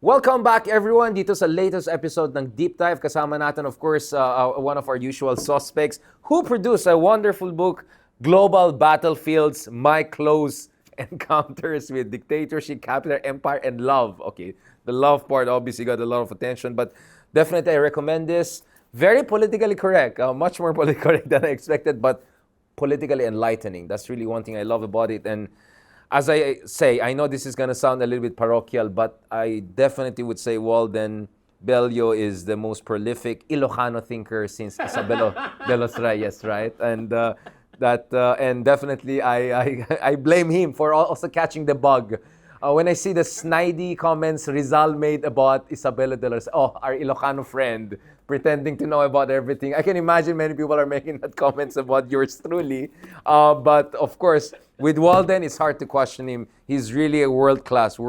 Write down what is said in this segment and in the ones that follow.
Welcome back everyone dito sa latest episode ng Deep Dive. Kasama natin of course one of our usual suspects who produced a wonderful book, Global Battlefields, My Close Encounters with Dictatorship, Capital, Empire, and Love. Okay, the love part obviously got a lot of attention, but definitely I recommend this. Very politically correct, much more politically correct than I expected, but politically enlightening. That's really one thing I love about it. And as I say, I know this is going to sound a little bit parochial, but I definitely would say Walden Bello is the most prolific Ilocano thinker since Isabelo de los Reyes, right? And and definitely I blame him for also catching the bug. When I see the snidey comments Rizal made about Isabela de los, our Ilocano friend, pretending to know about everything. I can imagine many people are making that comments about yours truly. But of course, with Walden, it's hard to question him. He's really a world-class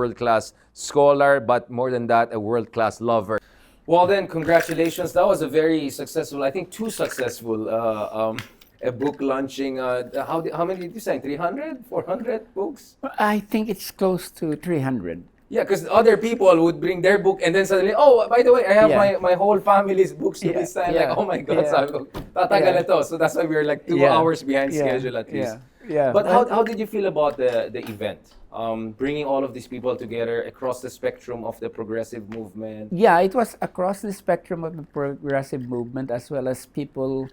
scholar, but more than that, a world-class lover. Walden, congratulations. That was a very successful, I think too successful, a book launching. How many did you say? 300? 400 books? I think it's close to 300. Yeah, because other people would bring their book and then suddenly, oh, by the way, I have my whole family's books to be signed. Like, oh my God, sabi ko, tatagal ito. So that's why we were like 2 hours behind schedule at least. But how did you feel about the event? Bringing all of these people together across the spectrum of the progressive movement? Yeah, it was across the spectrum of the progressive movement as well as people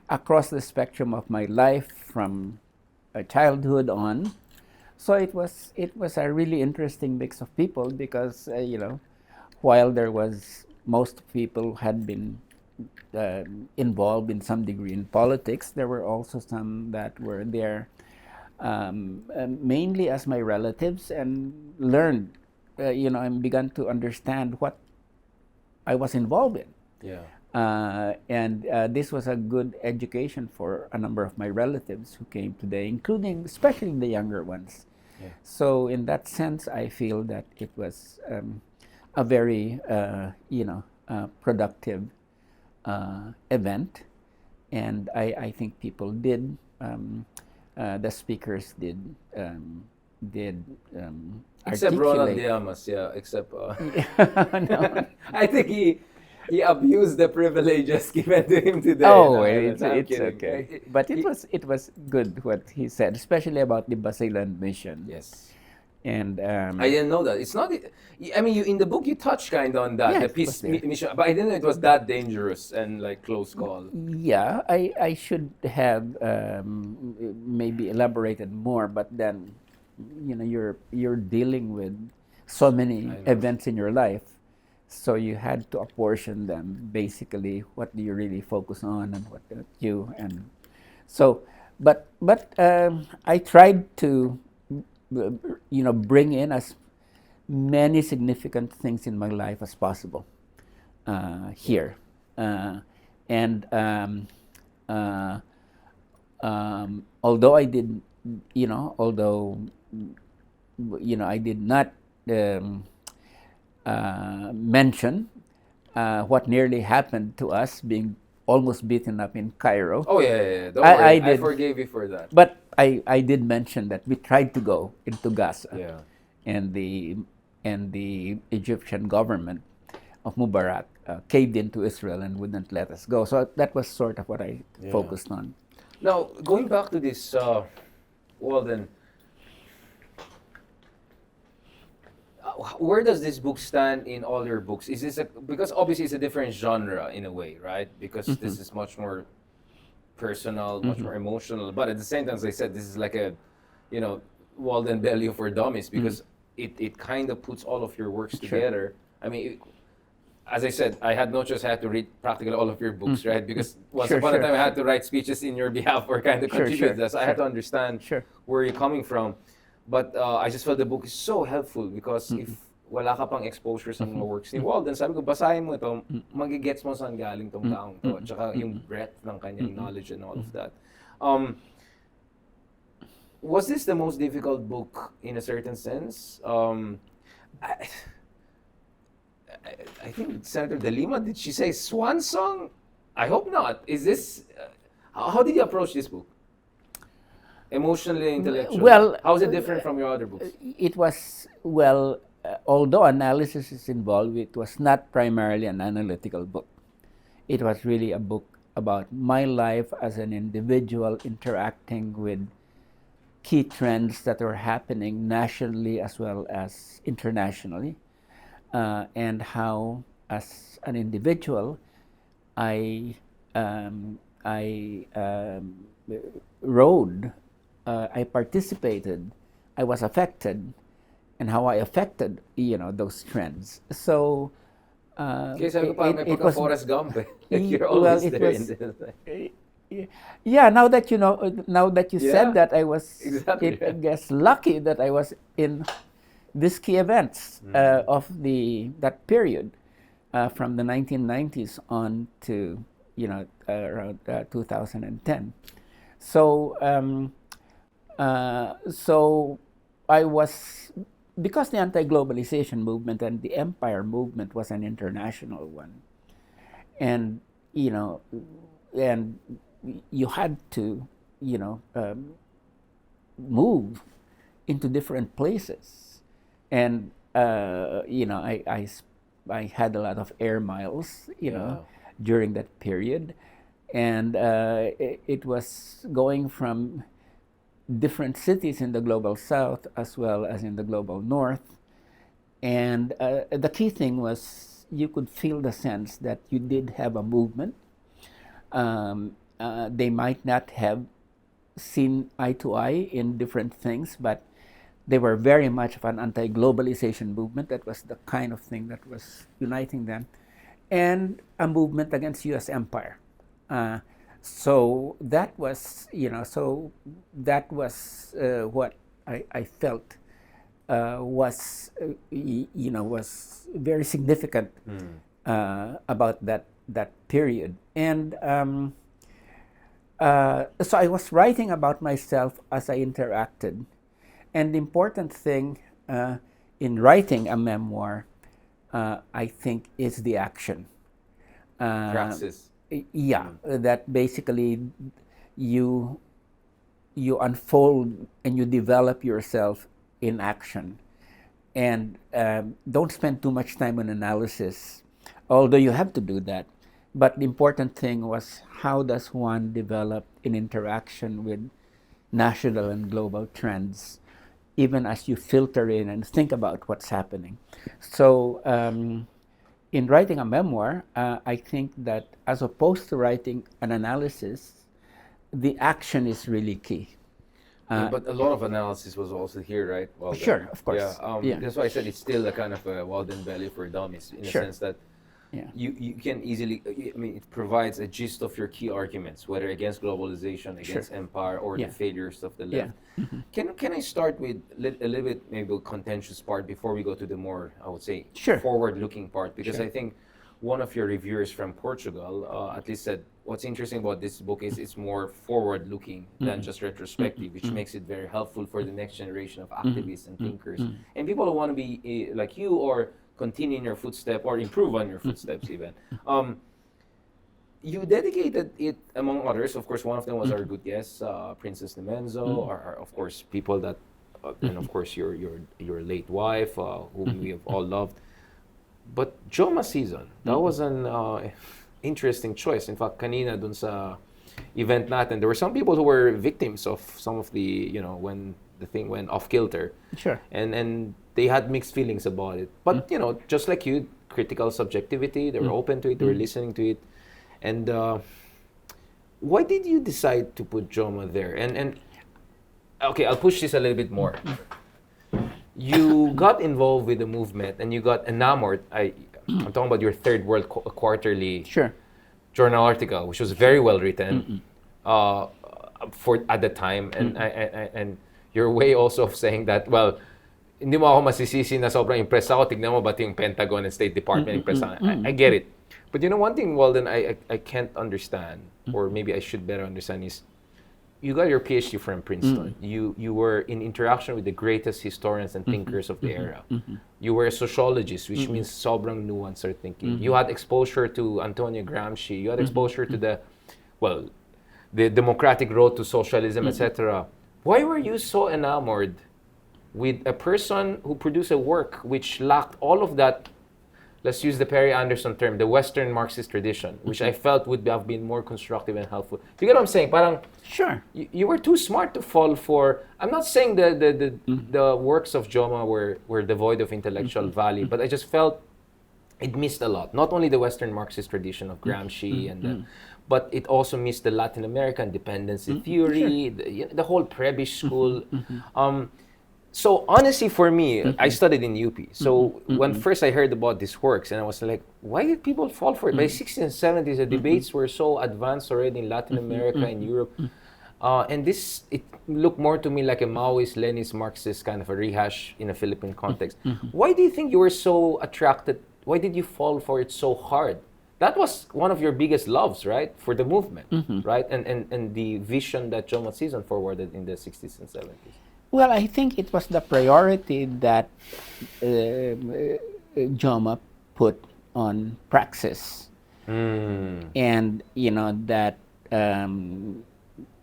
across the spectrum of my life from childhood on. So it was a really interesting mix of people because while there was most people had been involved in some degree in politics, there were also some that were there mainly as my relatives and learned and began to understand what I was involved in. Yeah. And this was a good education for a number of my relatives who came today, including especially the younger ones. Yeah. So in that sense, I feel that it was a very productive event, and I think people did. The speakers did except Ronald Diamas, except no. I think he abused the privileges given to him today. Oh, it's okay. But it was good what he said, especially about the Basilan mission. Yes. And I didn't know that. It's not. I mean, in the book you touched kind of on that, the peace mission, but I didn't know it was that dangerous and like close call. Yeah, I should have maybe elaborated more, but then you're dealing with so many events in your life. So you had to apportion them. Basically, what do you really focus on, and what don't you? And so, but I tried to, bring in as many significant things in my life as possible here, and although I did, I did not. Mention what nearly happened to us being almost beaten up in Cairo. Oh yeah. Don't worry. I forgave you for that. But I did mention that we tried to go into Gaza. Yeah. And the Egyptian government of Mubarak caved into Israel and wouldn't let us go. So that was sort of what I focused on. Now, going back to this, Walden, where does this book stand in all your books? Is this because obviously it's a different genre in a way, right? Because this is much more personal, much more emotional. But at the same time, as I said, this is like a, Walden Bello for dummies because it kind of puts all of your works together. I mean, as I said, I had no choice. I had to read practically all of your books, right? Because once upon a time, I had to write speeches in your behalf or kind of contribute to that. So I had to understand where you're coming from. But I just felt the book is so helpful because if wala ka pang exposure sa mga works ni Walden, sabi ko, basahin mo ito, magigets mo saan galing tong taong to. Tsaka yung breadth ng kanyang knowledge and all of that. Was this the most difficult book in a certain sense? I think Senator De Lima, did she say swan song? I hope not. Is this, how did you approach this book? Emotionally, intellectually? Well, how is it different from your other books? It was, well, although analysis is involved, it was not primarily an analytical book. It was really a book about my life as an individual interacting with key trends that are happening nationally as well as internationally, and how, as an individual, I rode, I participated, I was affected, and how I affected, those trends. So Kaya sabi ko parang may pagka-Forrest Gump eh. Like you're well, always it there was, in the... yeah. Now that you Yeah, said that, I was, exactly. I guess, lucky that I was in these key events of that period, from the 1990s on to around 2010. So so I was, because the anti-globalization movement and the empire movement was an international one, and you know and you had to move into different places, and I had a lot of air miles Yeah. during that period, and it was going from different cities in the global south as well as in the global north. And the key thing was you could feel the sense that you did have a movement. They might not have seen eye to eye in different things, but they were very much of an anti-globalization movement. That was the kind of thing that was uniting them, and a movement against U.S. empire. So that was, what I felt was very significant about that period. And so I was writing about myself as I interacted. And the important thing in writing a memoir, I think, is the action. Praxis. Yeah, that basically you unfold and you develop yourself in action, and don't spend too much time on analysis, although you have to do that. But the important thing was, how does one develop in interaction with national and global trends, even as you filter in and think about what's happening. So in writing a memoir, I think that as opposed to writing an analysis, the action is really key. But a lot of analysis was also here, right? Walden? Sure, of course. Yeah, Yeah. That's why I said it's still a kind of a Walden Bello for dummies, in Sure. the sense that Yeah. you can easily, I mean, it provides a gist of your key arguments, whether against globalization, against empire, or Yeah. the failures of the Yeah. left. Can I start with a little bit maybe a contentious part before we go to the more, I would say, Sure. forward-looking part? Because Sure. I think one of your reviewers from Portugal at least said what's interesting about this book is it's more forward-looking than just retrospective, which makes it very helpful for the next generation of activists and thinkers and people who want to be like you, or continue in your footsteps, or improve on your footsteps even. You dedicated it, among others, of course, one of them was our good guest, Princess Nemenzo, or of course, people that, and of course, your late wife, whom we have all loved. But Joma season, that was an interesting choice. In fact, kanina dun sa event natin, there were some people who were victims of some of the, when the thing went off kilter. Sure. And they had mixed feelings about it. But, just like you, critical subjectivity, they were open to it, they were listening to it. And why did you decide to put Joma there? And okay, I'll push this a little bit more. You got involved with the movement and you got enamored. I'm talking about your Third World Quarterly Sure. journal article, which was very well written for at the time. And your way also of saying that, well, hindi mo ako masisisi na sobrang impressed ako. Tignan mo ba yung Pentagon and State Department impressed ako. I get it. But one thing, Walden, I can't understand, or maybe I should better understand, is you got your PhD from Princeton. You were in interaction with the greatest historians and thinkers of the era. You were a sociologist, which means sobrang nuanced our thinking. You had exposure to Antonio Gramsci. You had exposure to the democratic road to socialism, etc. Why were you so enamored with a person who produced a work which lacked all of that, let's use the Perry Anderson term, the Western Marxist tradition, which I felt would have been more constructive and helpful. You get what I'm saying? Parang, Sure. you were too smart to fall for. I'm not saying the works of Joma were devoid of intellectual value, but I just felt it missed a lot. Not only the Western Marxist tradition of Gramsci but it also missed the Latin American dependency theory, the whole Prebisch school. So honestly, for me, I studied in UP. So when first I heard about these works, and I was like, why did people fall for it? By 60s and 70s, the debates were so advanced already in Latin America and Europe. And it looked more to me like a Maoist, Leninist, Marxist kind of a rehash in a Philippine context. Why do you think you were so attracted? Why did you fall for it so hard? That was one of your biggest loves, right? For the movement, right? And the vision that John Season forwarded in the 60s and 70s. Well, I think it was the priority that Joma put on praxis. And, that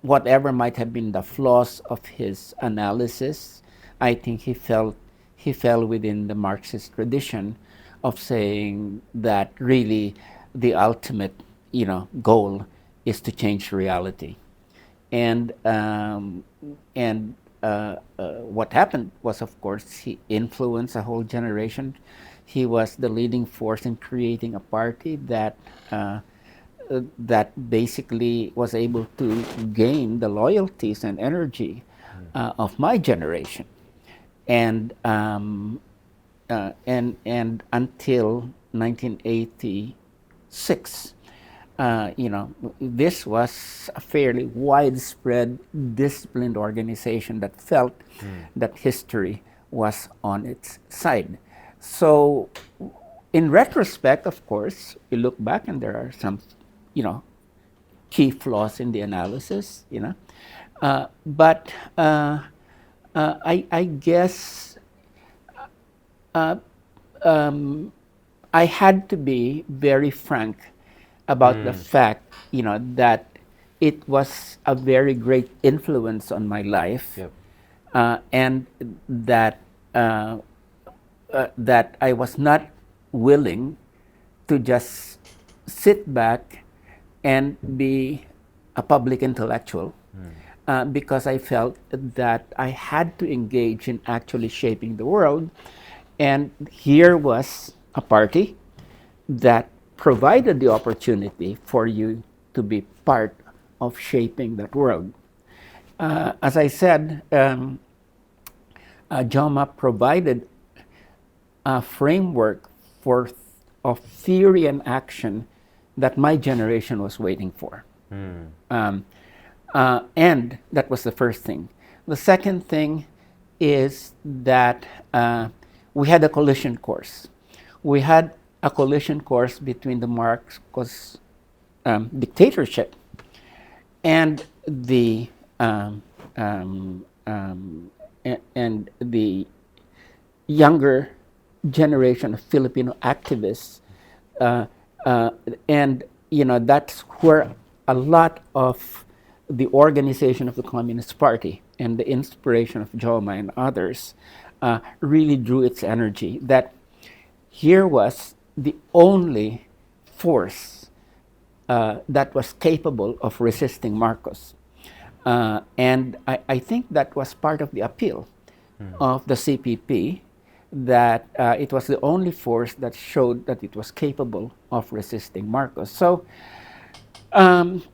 whatever might have been the flaws of his analysis, I think he fell within the Marxist tradition of saying that really the ultimate, goal is to change reality. And what happened was, of course, he influenced a whole generation. He was the leading force in creating a party that basically was able to gain the loyalties and energy of my generation, and until 1986. This was a fairly widespread, disciplined organization that felt that history was on its side. So, in retrospect, of course, we look back and there are some, key flaws in the analysis, but I guess I had to be very frank about the fact, that it was a very great influence on my life, and that that I was not willing to just sit back and be a public intellectual, because I felt that I had to engage in actually shaping the world, and here was a party that provided the opportunity for you to be part of shaping that world. As I said, Joma provided a framework of theory and action that my generation was waiting for. And that was the first thing. The second thing is that we had a collision course. We had a collision course between the Marcos dictatorship and the younger generation of Filipino activists, and that's where a lot of the organization of the Communist Party and the inspiration of Joma and others really drew its energy. That here was the only force that was capable of resisting Marcos. And I think that was part of the appeal of the CPP, that it was the only force that showed that it was capable of resisting Marcos. So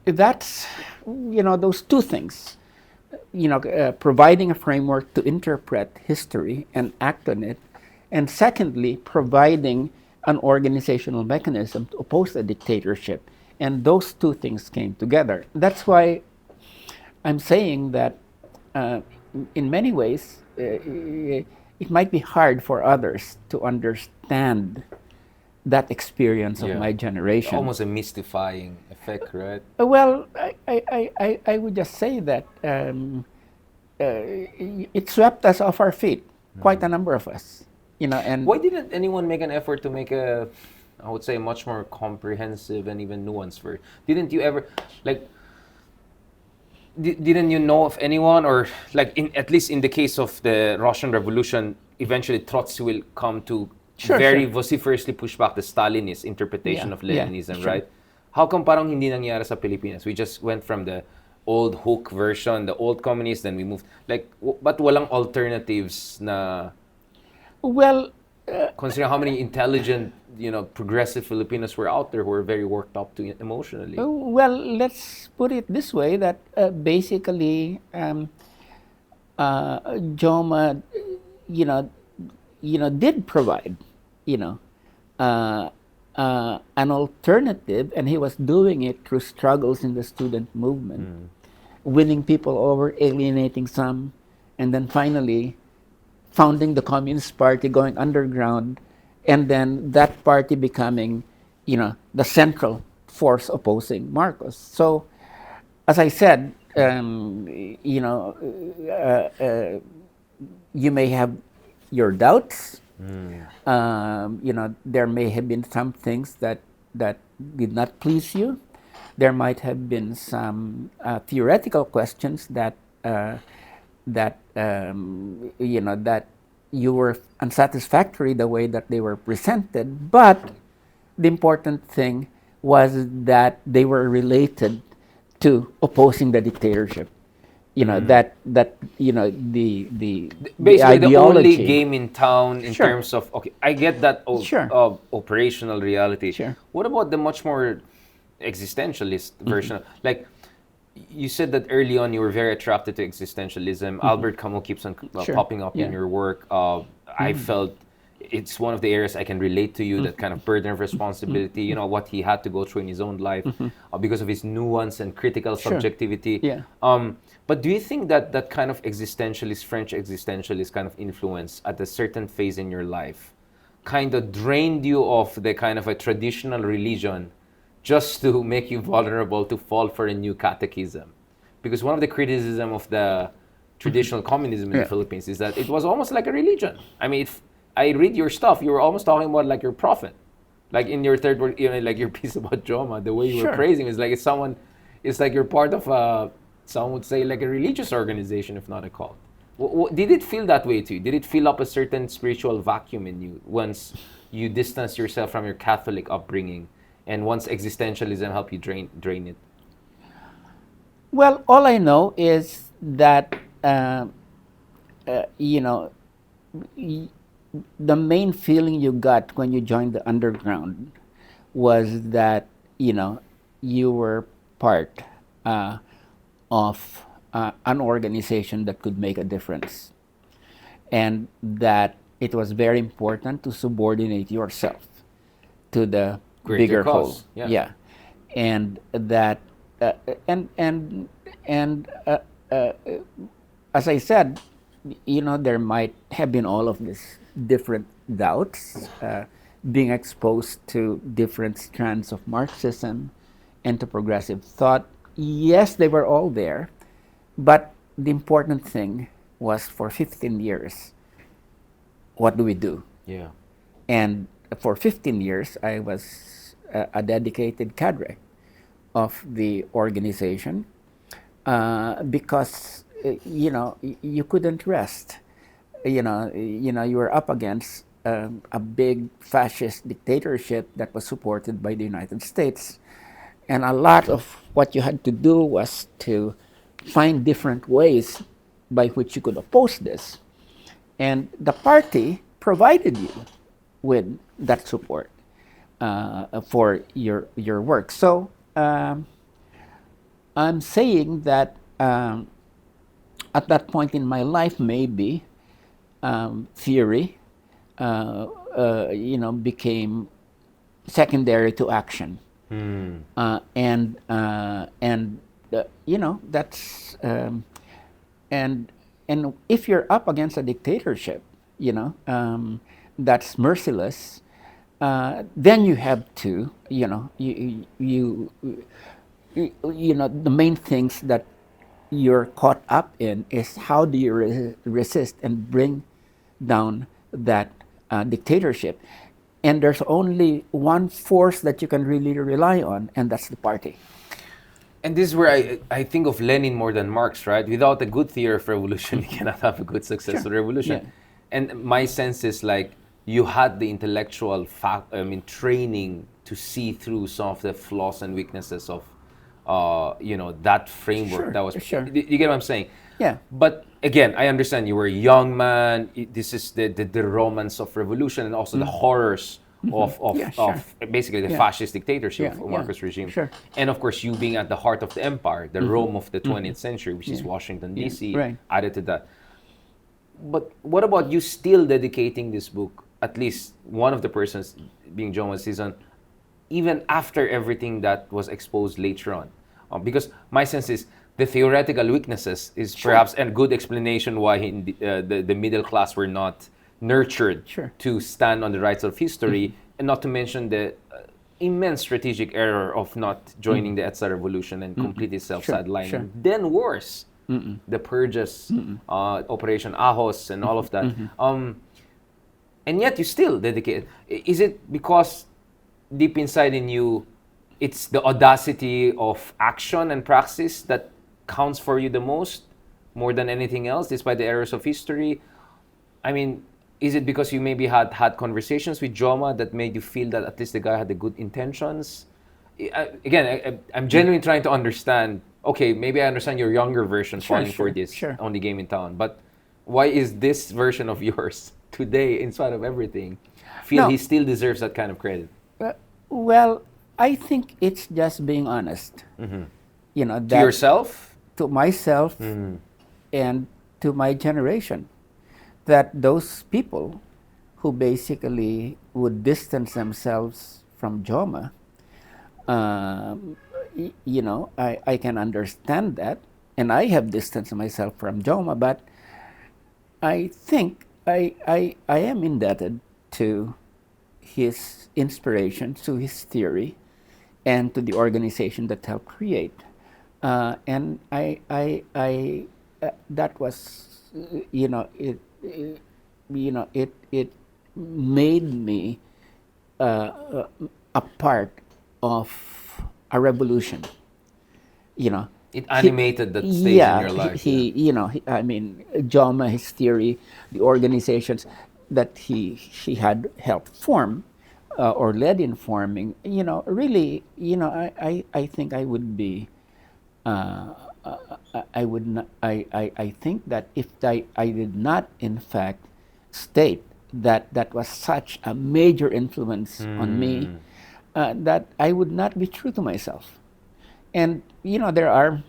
that's, those two things, providing a framework to interpret history and act on it, and secondly, providing an organizational mechanism to oppose the dictatorship. And those two things came together. That's why I'm saying that in many ways, it might be hard for others to understand that experience of my generation. Almost a mystifying effect, right? Well, I would just say that it swept us off our feet, quite a number of us. And why didn't anyone make an effort to make I would say, much more comprehensive and even nuanced version? Didn't you ever, didn't you know of anyone, or like at least in the case of the Russian Revolution, eventually Trotsky will come to Sure, very sure. vociferously push back the Stalinist interpretation Yeah, of yeah, Leninism, sure. right? How come parang hindi nangyari sa Pilipinas? We just went from the old hook version, the old communist, then we moved like, but walang alternatives na Well, considering how many intelligent, progressive Filipinos were out there who were very worked up to emotionally. well, let's put it this way: that basically, Joma, you know, did provide, you know, an alternative, and he was doing it through struggles in the student movement, winning people over, alienating some, and then finally founding the Communist Party, going underground, and then that party becoming, the central force opposing Marcos. So, as I said, you may have your doubts. There may have been some things that did not please you. There might have been some theoretical questions that that you were unsatisfactory the way that they were presented. But the important thing was that they were related to opposing the dictatorship. The Basically the only ideology. game in town in Sure. terms of, okay, I get that Sure. operational reality. Sure. What about the much more existentialist version? Like, you said that early on you were very attracted to existentialism. Albert Camus keeps on Sure. popping up in Yeah. your work. I felt it's one of the areas I can relate to you, that kind of burden of responsibility, what he had to go through in his own life because of his nuance and critical Sure. subjectivity. Yeah. But do you think that that kind of existentialist, French existentialist kind of influence at a certain phase in your life kind of drained you of the kind of a traditional religion just to make you vulnerable to fall for a new catechism? Because one of the criticism of the traditional communism in Yeah. the Philippines is that it was almost like a religion. I mean, if I read your stuff, you were almost talking about like your prophet. Like in your third word, like your piece about Joma, the way you were Sure. praising is like it's like you're part of some would say like a religious organization, if not a cult. Did it feel that way to you? Did it fill up a certain spiritual vacuum in you once you distance yourself from your Catholic upbringing, and once existentialism helped you drain it? Well, all I know is that y- the main feeling you got when you joined the underground was that you were part of an organization that could make a difference, and that it was very important to subordinate yourself to the Greater bigger cause, whole. yeah. And that and as I said, there might have been all of these different doubts, being exposed to different strands of Marxism and to progressive thought. Yes, they were all there, but the important thing was, for 15 years, what do we do? Yeah. And for 15 years, I was a dedicated cadre of the organization, because you couldn't rest. You were up against a big fascist dictatorship that was supported by the United States, and a lot of what you had to do was to find different ways by which you could oppose this, and the party provided you with that support for your work. So I'm saying that at that point in my life, maybe theory, became secondary to action, that's and if you're up against a dictatorship, that's merciless, then you have to, the main things that you're caught up in is how do you resist and bring down that dictatorship. And there's only one force that you can really rely on, and that's the party. And this is where I think of Lenin more than Marx, right? Without a good theory of revolution, you cannot have a good successful revolution. Yeah. And my sense is like you had the intellectual training to see through some of the flaws and weaknesses of, that framework Sure, that was. sure. You get what I'm saying? Yeah. But again, I understand you were a young man. This is the romance of revolution and also the horrors of Yeah, sure. of basically the Yeah. fascist dictatorship Yeah, of yeah, Marcos regime. sure. And of course, you being at the heart of the empire, the Rome of the 20th century, which is Yeah. Washington, Yeah, D.C., right. added to that. But what about you still dedicating this book, at least one of the persons being John Season, even after everything that was exposed later on? Because my sense is the theoretical weaknesses is perhaps a good explanation why the middle class were not nurtured Sure. to stand on the rights of history, and not to mention the immense strategic error of not joining the ETSA revolution and completely self-sidelining. Sure. Then worse, the purges, Operation Ahos, and all of that. And yet you still dedicate. Is it because deep inside in you, it's the audacity of action and praxis that counts for you the most, more than anything else, despite the errors of history? I mean, is it because you maybe had conversations with Joma that made you feel that at least the guy had the good intentions? I'm genuinely trying to understand. Okay, maybe I understand your younger version falling for this only game in town, but why is this version of yours today, in spite of everything, feel he still deserves that kind of credit? Well, I think it's just being honest. You know, To yourself? To myself and to my generation. That those people who basically would distance themselves from Joma, I can understand that. And I have distanced myself from Joma, but I think I am indebted to his inspiration, to his theory, and to the organization that helped create. And that was, it made me a part of a revolution. It animated that stage in your life. Joma, his theory, the organizations that he had helped form or led in forming, really, I think I would be, I would not, I think that if I did not, in fact, state that was such a major influence on me, that I would not be true to myself. And there are,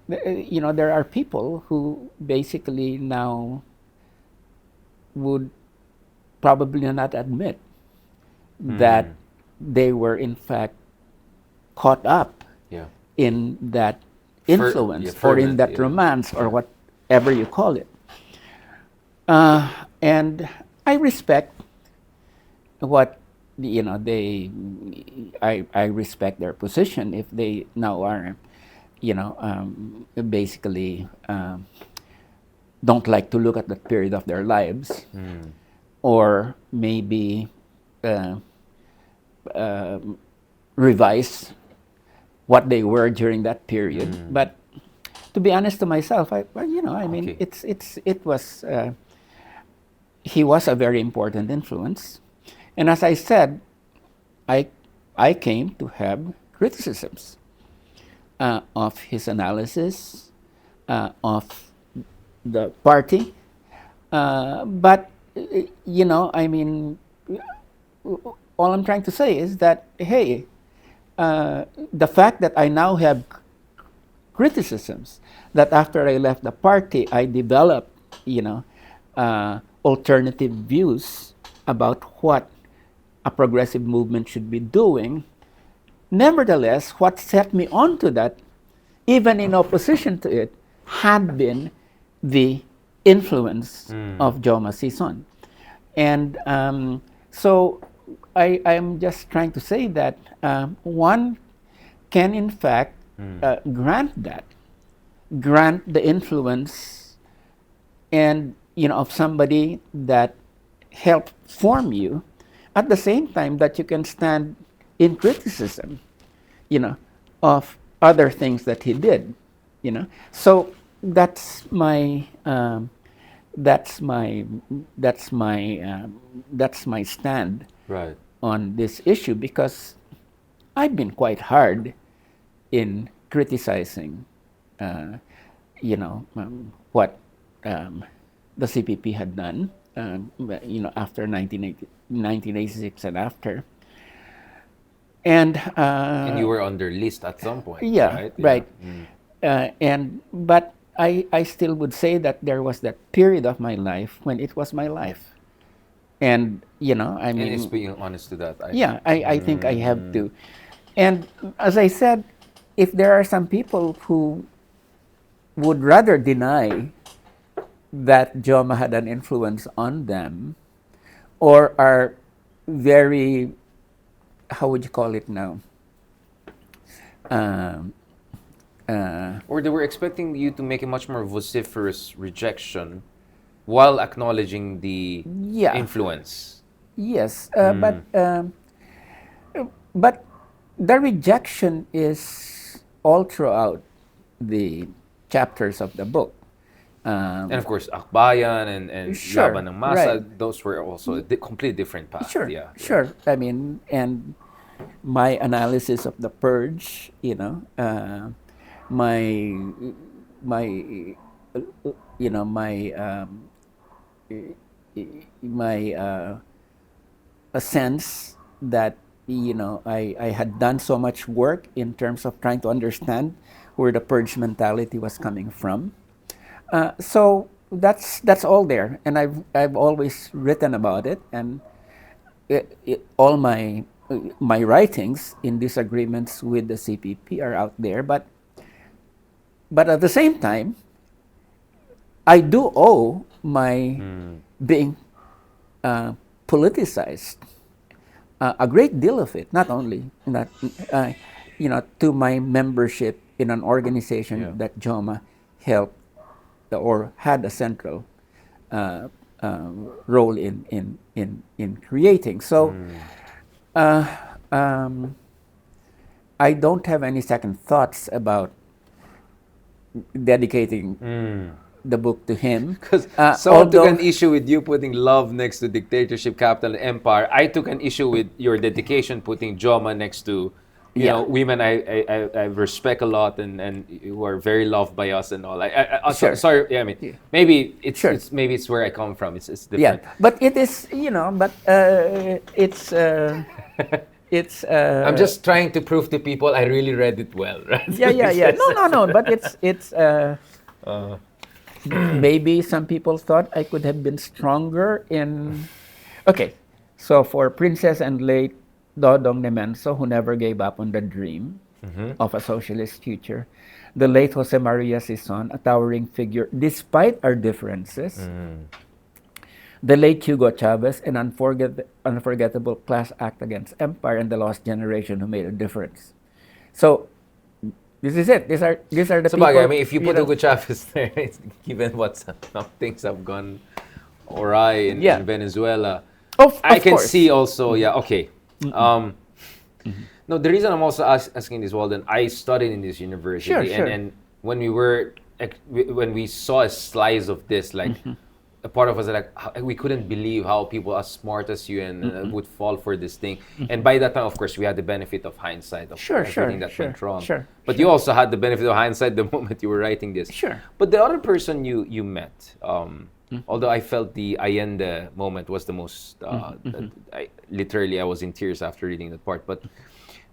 there are people who basically now would probably not admit that they were in fact caught up in that influence or in that romance or whatever you call it. And I respect what I respect their position if they now are, basically don't like to look at that period of their lives, or maybe revise what they were during that period. But to be honest to myself, he was a very important influence. And as I said, I came to have criticisms of his analysis of the party, but all I'm trying to say is that, hey, the fact that I now have criticisms, that after I left the party, I developed, alternative views about what a progressive movement should be doing. Nevertheless, what set me onto that, even in opposition to it, had been the influence of Joma Sison. And so I'm just trying to say that one can in fact grant the influence and of somebody that helped form you, at the same time that you can stand in criticism, of other things that he did, you know. So that's my that's my that's my that's my stand Right. on this issue, because I've been quite hard in criticizing, what the CPP had done, after 1986 and after. And you were on their list at some point, Yeah, right? right. Mm. But I still would say that there was that period of my life when it was my life. And, I And it's mean, being honest to that, I yeah, think. I think I have to. And as I said, if there are some people who would rather deny that Joma had an influence on them, or are very, how would you call it now? Um, Or they were expecting you to make a much more vociferous rejection while acknowledging the yeah, influence. yes, but the rejection is all throughout the chapters of the book. And of course, Akbayan and Sure, Laban ng Masa, right. those were also a completely different path. Sure, Yeah. sure. I mean, and my analysis of the purge, my my my my a sense that I had done so much work in terms of trying to understand where the purge mentality was coming from. So that's all there, and I've always written about it, and all my writings in disagreements with the CPP are out there. But at the same time, I do owe my being politicized a great deal of it. Not only that, to my membership in an organization that Joma helped or had a central uh, role in creating. So I don't have any second thoughts about dedicating the book to him. Because someone took an issue with you putting love next to dictatorship, capital, and empire. I took an issue with your dedication putting Joma next to, women I respect a lot and who are very loved by us and all. Sure. Sorry, yeah, I mean, Yeah. maybe it's, Sure. maybe it's where I come from. It's Yeah, different. but it is, it's it's. I'm just trying to prove to people I really read it well, right? Yeah. No. But it's. Maybe some people thought I could have been stronger in. Okay, so for Princess and late Dodong Nemenso, who never gave up on the dream of a socialist future, the late Jose Maria Sison, a towering figure despite our differences. The late Hugo Chavez, an unforgettable class act against empire, and the lost generation who made a difference. So, this is it. These are the So, people. bagay, I mean, if you put Hugo Chavez there, given what some things have gone awry in Venezuela, I can course. see also, okay. No, the reason I'm also asking this, Walden, I studied in this university, Sure. and when we saw a slice of this, like a part of us we couldn't believe how people as smart as you and would fall for this thing. And by that time, of course, we had the benefit of hindsight of everything that went wrong. But you also had the benefit of hindsight the moment you were writing this. Sure. But the other person you met, although I felt the Allende moment was the most, I was in tears after reading that part. But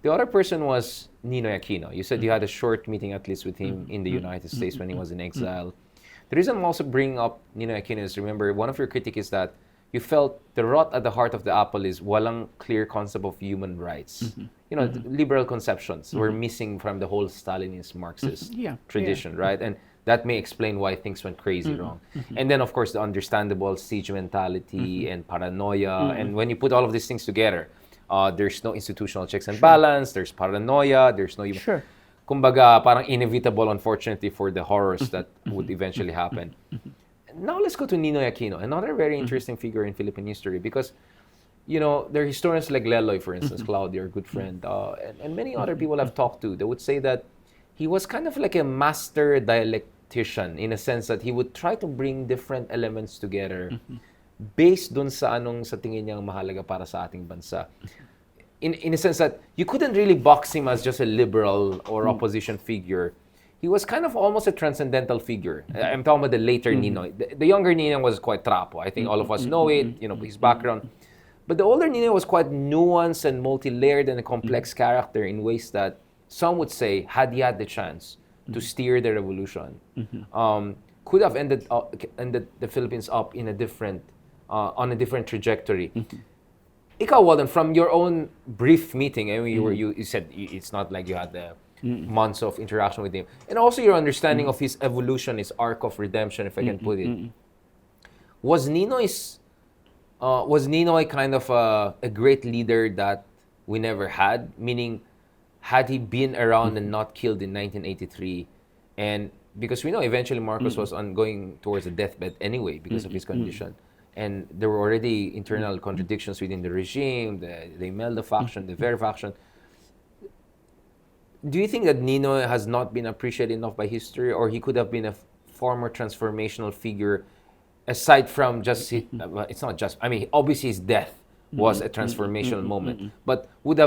the other person was Ninoy Aquino. You said you had a short meeting at least with him in the United States when he was in exile. The reason I'm also bringing up Ninoy Aquino is, remember, one of your critiques is that you felt the rot at the heart of the apple is walang clear concept of human rights. The liberal conceptions were missing from the whole Stalinist Marxist tradition, right? And that may explain why things went crazy wrong. And then, of course, the understandable siege mentality and paranoia. And when you put all of these things together, there's no institutional checks and balance, there's paranoia, there's no... Kumbaga, parang inevitable, unfortunately, for the horrors that would eventually happen. Now let's go to Ninoy Aquino, another very interesting figure in Philippine history, because there are historians like Leloy, for instance, Claudia, our good friend, and many other people I've talked to. They would say that he was kind of like a master dialectician in a sense that he would try to bring different elements together based dun sa sa tingin niyang mahalaga para sa ating bansa. In a sense that you couldn't really box him as just a liberal or opposition figure. He was kind of almost a transcendental figure. I'm talking about the later Ninoy. The younger Ninoy was quite trapo. I think all of us know it, his background. But the older Ninoy was quite nuanced and multi-layered and a complex character in ways that some would say, had he had the chance to steer the revolution, could have ended the Philippines up in a different, on a different trajectory. Ikaw, Walden, from your own brief meeting, I mean, you said it's not like you had the months of interaction with him, and also your understanding of his evolution, his arc of redemption, if I can put it. Was Ninoy kind of a great leader that we never had? Meaning, had he been around and not killed in 1983, and because we know eventually Marcos was going towards a deathbed anyway because of his condition. And there were already internal contradictions within the regime, the Imelda faction, the Ver faction. Do you think that Ninoy has not been appreciated enough by history, or he could have been a far more transformational figure, aside from just, it's not just, I mean, obviously his death was a transformational moment, but would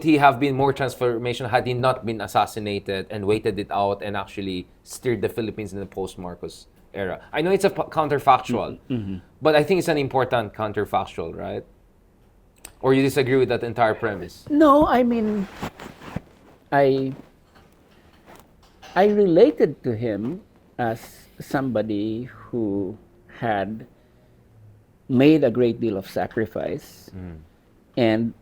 he have been more transformational had he not been assassinated and waited it out and actually steered the Philippines in the post-Marcos era? I know it's a counterfactual, but I think it's an important counterfactual, right? Or you disagree with that entire premise? No, I mean, I related to him as somebody who had made a great deal of sacrifice and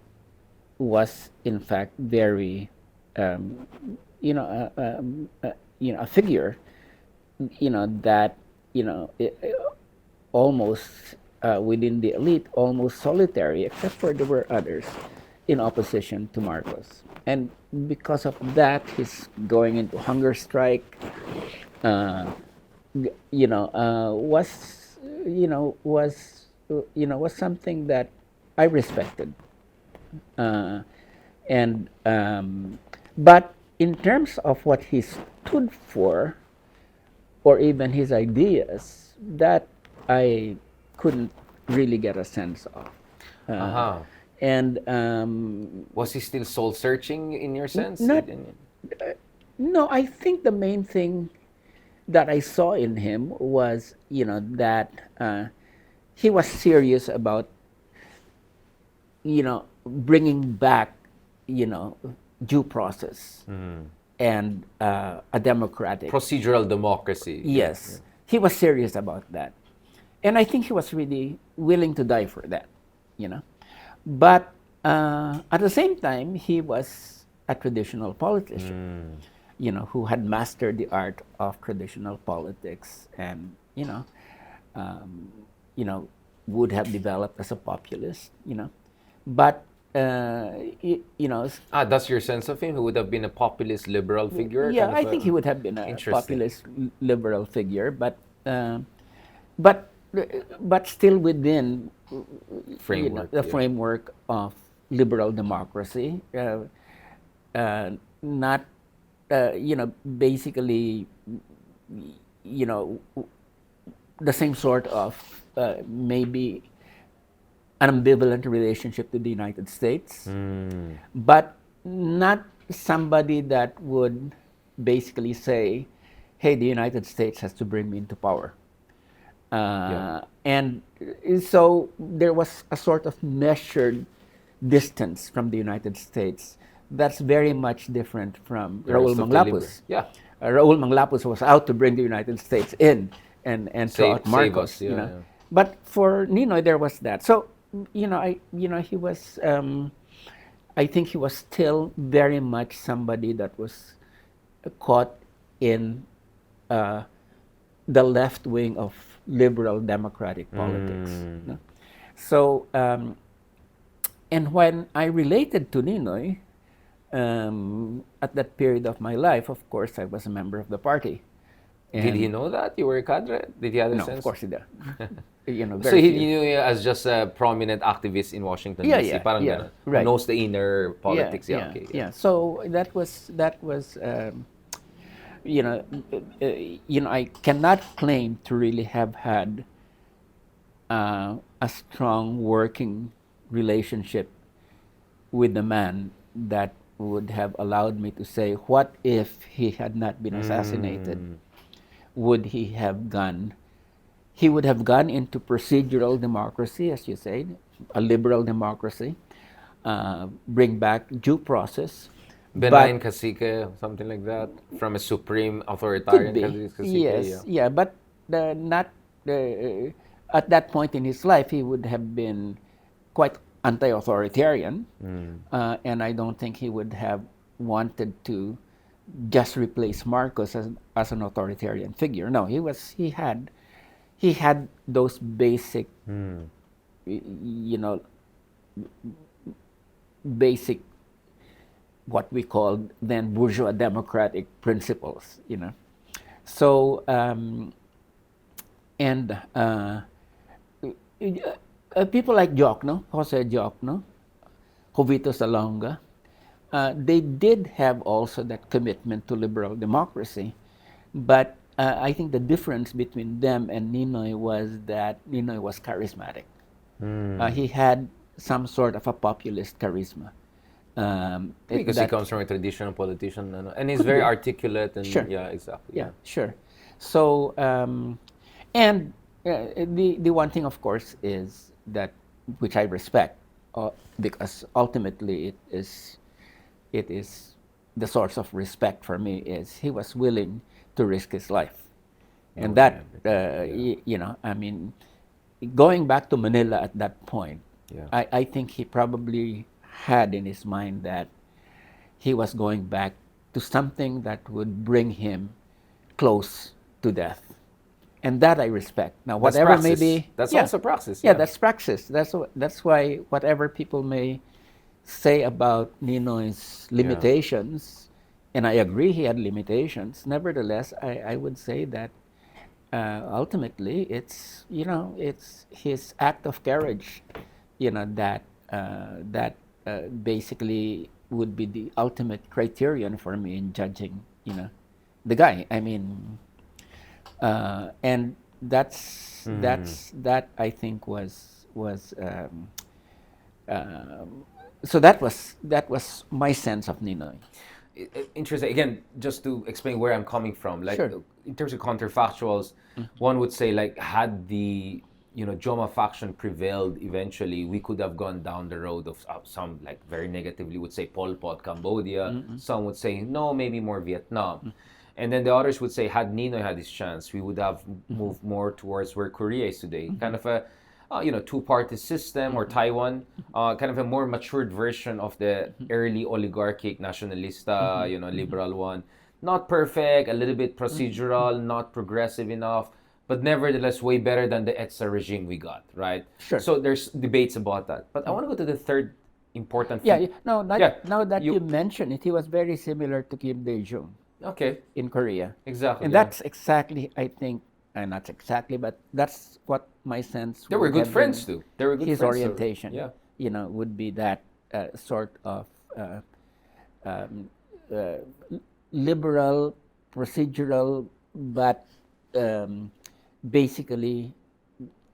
was in fact very, a figure, that, almost within the elite, almost solitary, except for there were others in opposition to Marcos. And because of that, his going into hunger strike, was something that I respected. But in terms of what he stood for, or even his ideas, that I couldn't really get a sense of. And was he still soul searching in your sense? No, I think the main thing that I saw in him was, that he was serious about, bringing back, due process and a democratic procedural democracy. Yes, he was serious about that, and I think he was really willing to die for that, But at the same time, he was a traditional politician, who had mastered the art of traditional politics, and would have developed as a populist, But that's your sense of him? Who would have been a populist liberal figure? Yeah, I think he would have been a populist liberal figure, but still within the framework of liberal democracy, not basically the same sort of maybe an ambivalent relationship to the United States, but not somebody that would basically say, hey, the United States has to bring me into power. And so there was a sort of measured distance from the United States that's very much different from Raul Manglapus. Raul Manglapus was out to bring the United States in and throw out Marcos. But for Ninoy, there was that. So he was. I think he was still very much somebody that was caught in the left wing of liberal democratic politics. So, and when I related to Ninoy, at that period of my life, of course, I was a member of the party. Did he know that you were a cadre? Did he have a sense? No, of course he did. So very he few. knew you as just a prominent activist in Washington, Yeah, D.C. yeah, Parang yeah, ganun. Who right. knows the inner Yeah, politics. Yeah, yeah, okay. yeah. So that was you know, I cannot claim to really have had a strong working relationship with the man that would have allowed me to say, what if he had not been assassinated? Would he have gone? He would have gone into procedural democracy, as you said, a liberal democracy, bring back due process, Benign but cacique, something like that, from a supreme could authoritarian be, cacique. Yeah. yes, yeah, but not at that point in his life, he would have been quite anti-authoritarian, and I don't think he would have wanted to just replace Marcos as an authoritarian figure. No, he had those basic, basic what we called then bourgeois democratic principles. So and people like Jokno, Jose Jokno, Jovito Salonga, they did have also that commitment to liberal democracy, but I think the difference between them and Ninoy was that Ninoy was charismatic. He had some sort of a populist charisma. Because he comes from a traditional politician, and he's Could very be. articulate, and Sure. yeah, exactly. Yeah, sure. So, and the one thing, of course, is that which I respect, because ultimately it is the source of respect for me is he was willing to risk his life, and that I mean, going back to Manila at that point, Yeah. I think he probably had in his mind that he was going back to something that would bring him close to death. And that I respect. Now, That's whatever may praxis. be, That's yeah, also praxis. yeah, that's praxis. That's why whatever people may say about Ninoy's limitations, and I agree he had limitations. Nevertheless, I would say that ultimately it's his act of courage, that basically would be the ultimate criterion for me in judging the guy. I mean, and that I think was so that was my sense of Ninoy. Interesting. Again, just to explain where I'm coming from, like Sure. in terms of counterfactuals, one would say like had the Joma faction prevailed eventually, we could have gone down the road of some like very negatively would say Pol Pot, Cambodia. Some would say no, maybe more Vietnam. And then the others would say, had Ninoy had his chance, we would have moved more towards where Korea is today. Kind of a, two-party system, or Taiwan, kind of a more matured version of the early oligarchic nationalista, liberal one. Not perfect, a little bit procedural, not progressive enough, but nevertheless way better than the ETSA regime we got, right? Sure. So there's debates about that. But I want to go to the third important Yeah, thing. no, now that you- you mention it, he was very similar to Kim Dae-jung Okay, in Korea. exactly. And yeah. that's exactly, I think, not exactly, but that's what my sense They were would good have friends been too. They were good his friends. so- orientation. Yeah. Would be that sort of um, uh, liberal, procedural, but basically,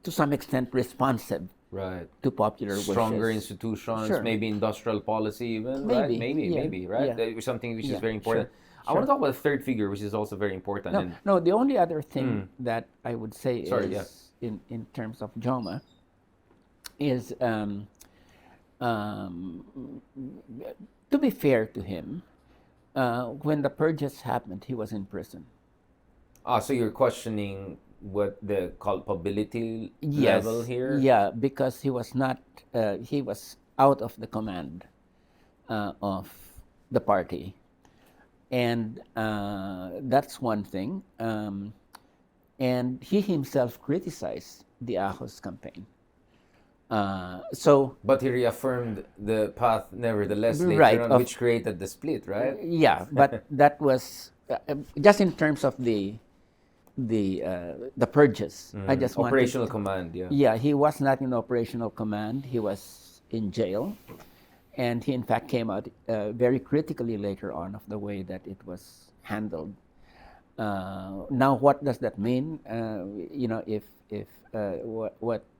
to some extent, responsive Right. to popular Stronger wishes. institutions, Sure. maybe industrial policy even, right? Maybe, yeah, Maybe, right? yeah. That is something which Yeah, is very important. sure, I want to sure. talk about the third figure, which is also very important. And No, the only other thing that I would say Sorry, is in terms of Joma is to be fair to him, when the purges happened, he was in prison. so you're questioning what the culpability Yes, level here? yeah, because he was not, he was out of the command of the party, and that's one thing. And he himself criticized the Ahos campaign. So But he reaffirmed the path nevertheless later Right, on, of- which created the split, right? yeah, but that was just in terms of the the purges. I just wanted Operational command, yeah. Yeah, he was not in operational command. He was in jail, and he in fact came out very critically later on of the way that it was handled. Now, what does that mean? If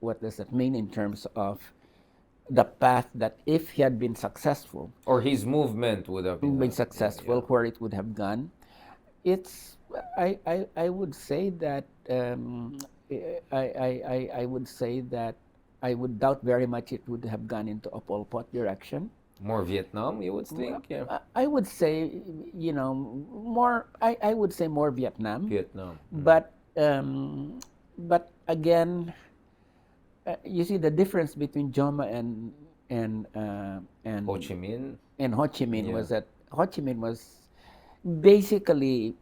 what does that mean in terms of the path that if he had been successful, Or his movement would have been successful, where it would have gone? It's I would say that I would say that I would doubt very much it would have gone into a Pol Pot direction. more Vietnam, you would think, yeah. I would say, more. I would say more Vietnam. Vietnam. But again, you see the difference between Joma and Ho Chi Minh. and Ho Chi Minh Yeah. was that Ho Chi Minh was basically,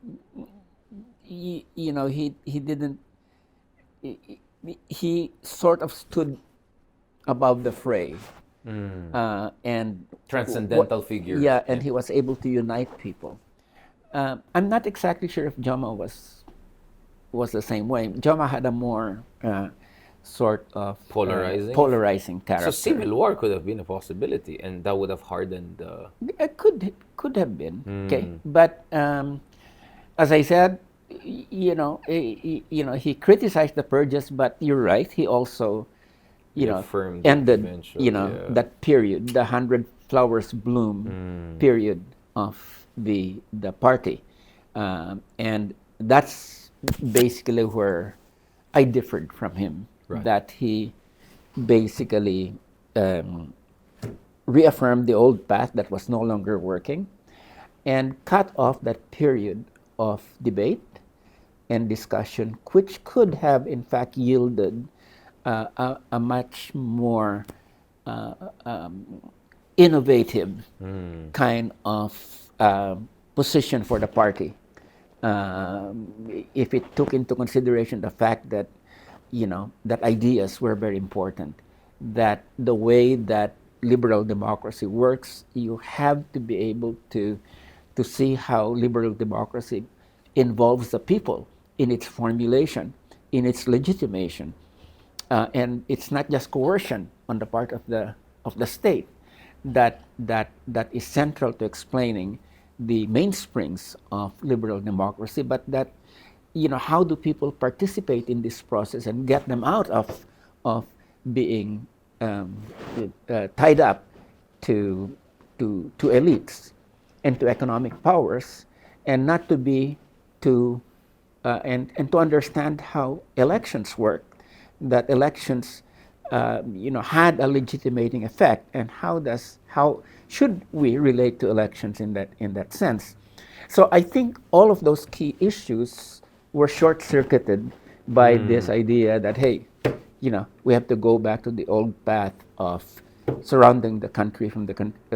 he didn't, he sort of stood above the fray, and Transcendental figure. yeah, and he was able to unite people. I'm not exactly sure if Joma was the same way. Joma had a more sort of polarizing character. So civil war could have been a possibility, and that would have hardened the... It could have been, okay, but as I said, he criticized the purges, but you're right. He also, affirmed it ended, eventually, that period, the 100 flowers bloom period of the party, and that's basically where I differed from him. Right. That he basically reaffirmed the old path that was no longer working, and cut off that period of debate and discussion, which could have in fact yielded a much more innovative kind of position for the party, if it took into consideration the fact that that ideas were very important, that the way that liberal democracy works, you have to be able to see how liberal democracy involves the people in its formulation, in its legitimation, and it's not just coercion on the part of the state that is central to explaining the mainsprings of liberal democracy, but that how do people participate in this process and get them out of being tied up to elites and to economic powers, and not to be and to understand how elections work, that elections had a legitimating effect, and how should we relate to elections in that sense. So I think all of those key issues were short-circuited by this idea that, hey, we have to go back to the old path of surrounding the country from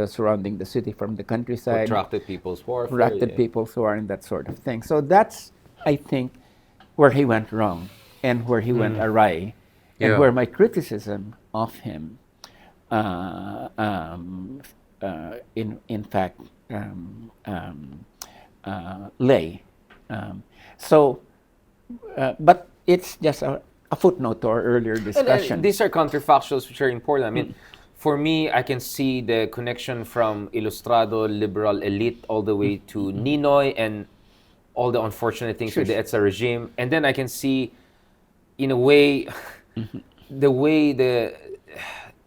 surrounding the city from the countryside. Protracted people's warfare. Protracted people's war and that sort of thing. So that's, I think, where he went wrong and where he went awry, and where my criticism of him, in fact, lay. But it's just a footnote to our earlier discussion. These are counterfactuals which are important. I mean, for me, I can see the connection from Ilustrado liberal elite all the way to Ninoy and all the unfortunate things with the EDSA regime. And then I can see, in a way, the way the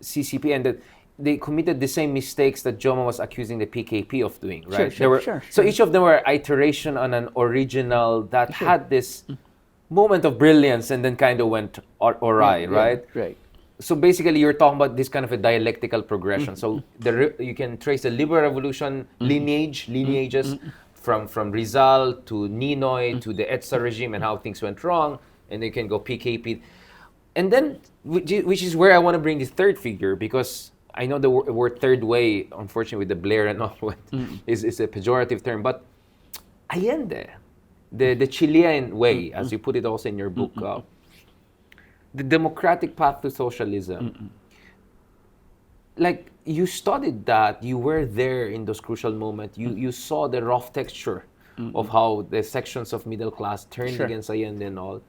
CCP ended, they committed the same mistakes that Joma was accusing the PKP of doing, right? So each of them were iteration on an original that had this moment of brilliance and then kind of went awry, right? Right. So basically, you're talking about this kind of a dialectical progression. So you can trace the liberal revolution lineages from Rizal to Ninoy to the EDSA regime and how things went wrong, and you can go PKP. And then, which is where I want to bring this third figure, because I know the word third way, unfortunately, with the Blair and all, is a pejorative term, but Allende, the Chilean way, as you put it also in your book, the democratic path to socialism. Like, you studied that, you were there in those crucial moments, you saw the rough texture of how the sections of middle class turned Sure. against Allende and all.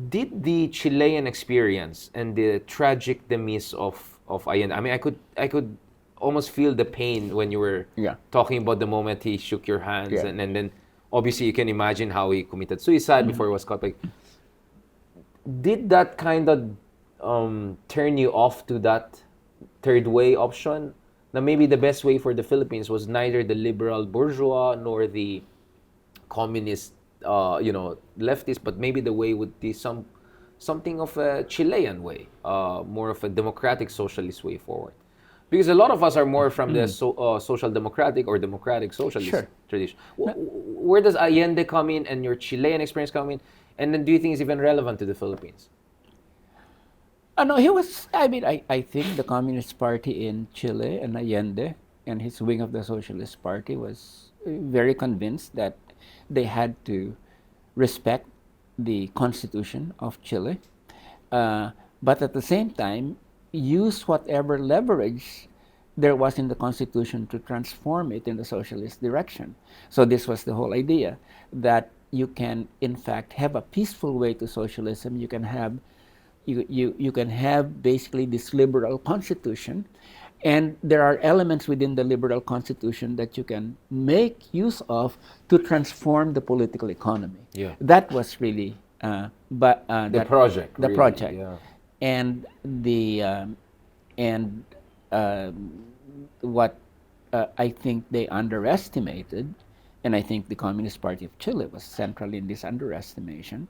Did the Chilean experience and the tragic demise of Allende, I mean, I could almost feel the pain when you were Yeah. talking about the moment he shook your hands, Yeah. and then obviously you can imagine how he committed suicide before he was caught. Like, did that kind of turn you off to that third way option? Now maybe the best way for the Philippines was neither the liberal bourgeois nor the communist, leftist, but maybe the way would be something of a Chilean way, more of a democratic socialist way forward. Because a lot of us are more from the social democratic or democratic socialist Sure. tradition. Where does Allende come in and your Chilean experience come in? And then do you think it's even relevant to the Philippines? No, he was. I mean, I think the Communist Party in Chile and Allende and his wing of the Socialist Party was very convinced that they had to respect the Constitution of Chile, but at the same time use whatever leverage there was in the Constitution to transform it in the socialist direction. So this was the whole idea, that you can, in fact, have a peaceful way to socialism. You can have you can have basically this liberal constitution, and there are elements within the liberal constitution that you can make use of to transform the political economy. Yeah. That was really The project. the really, project, Yeah. and the and what I think they underestimated, and I think the Communist Party of Chile was central in this underestimation,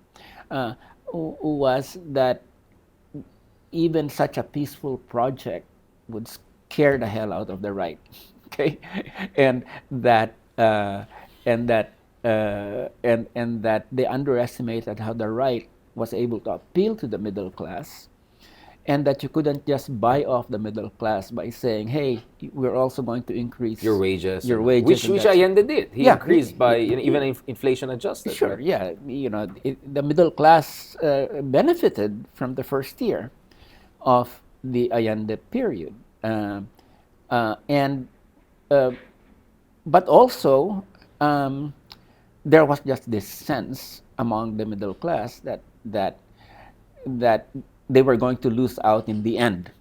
was that even such a peaceful project would scare the hell out of the right, okay, and that and that they underestimated how the right was able to appeal to the middle class, and that you couldn't just buy off the middle class by saying, "Hey, we're also going to increase Your wages. your wages," Which and which that's- Allende did. He Yeah, increased by he- even inflation adjusted. Sure, right? yeah. The middle class benefited from the first year of the Allende period. And but also, there was just this sense among the middle class that they were going to lose out in the end,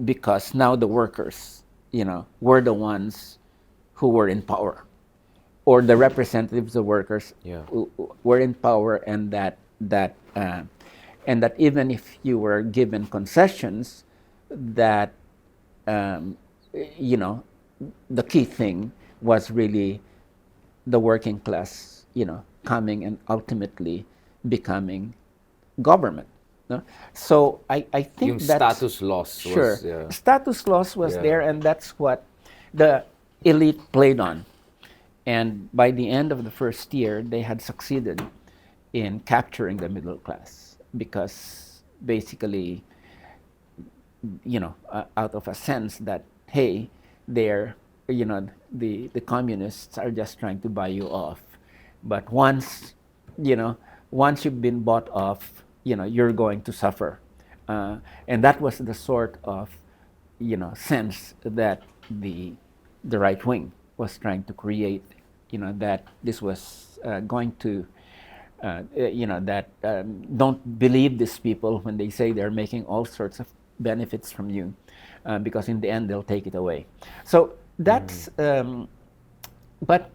because now the workers, were the ones who were in power, or the representatives of workers Yeah. were in power, and that even if you were given concessions, that the key thing was really the working class, coming and ultimately becoming government. No? So I think Yung that's status loss sure. was, yeah. Status loss was Yeah. there, and that's what the elite played on. And by the end of the first year, they had succeeded in capturing the middle class, because basically, out of a sense that, hey, they're, the communists are just trying to buy you off. But once you've been bought off, you're going to suffer. And that was the sort of, sense that the right wing was trying to create, that this was going to, don't believe these people when they say they're making all sorts of benefits from you, because in the end they'll take it away. So that's, but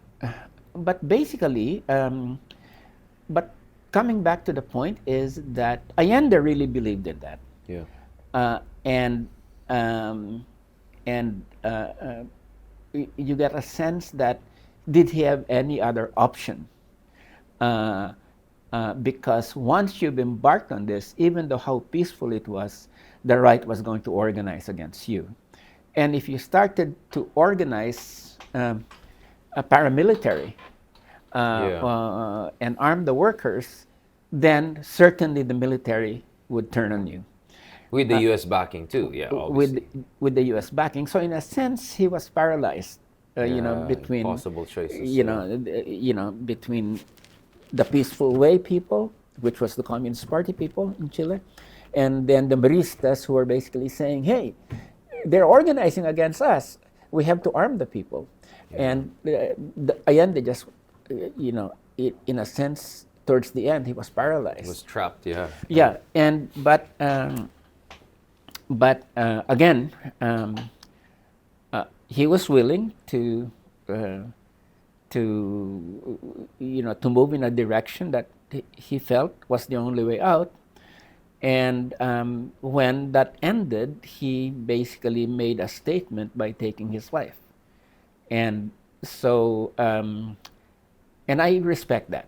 basically, but coming back to the point is that Allende really believed in that. Yeah. You get a sense that, did he have any other option? Because once you've embarked on this, even though how peaceful it was, the right was going to organize against you. And if you started to organize a paramilitary and arm the workers, then certainly the military would turn on you. With the U.S. backing too, yeah, obviously. With the U.S. backing. So in a sense, he was paralyzed. Between possible choices. Between the peaceful way people, which was the Communist Party people in Chile, and then the Maristas, who were basically saying, hey, they're organizing against us. We have to arm the people. And Allende just, in a sense, towards the end, he was paralyzed. He was trapped, yeah. Yeah, and but again, he was willing to to move in a direction that he felt was the only way out. And when that ended, he basically made a statement by taking his life. And so, and I respect that.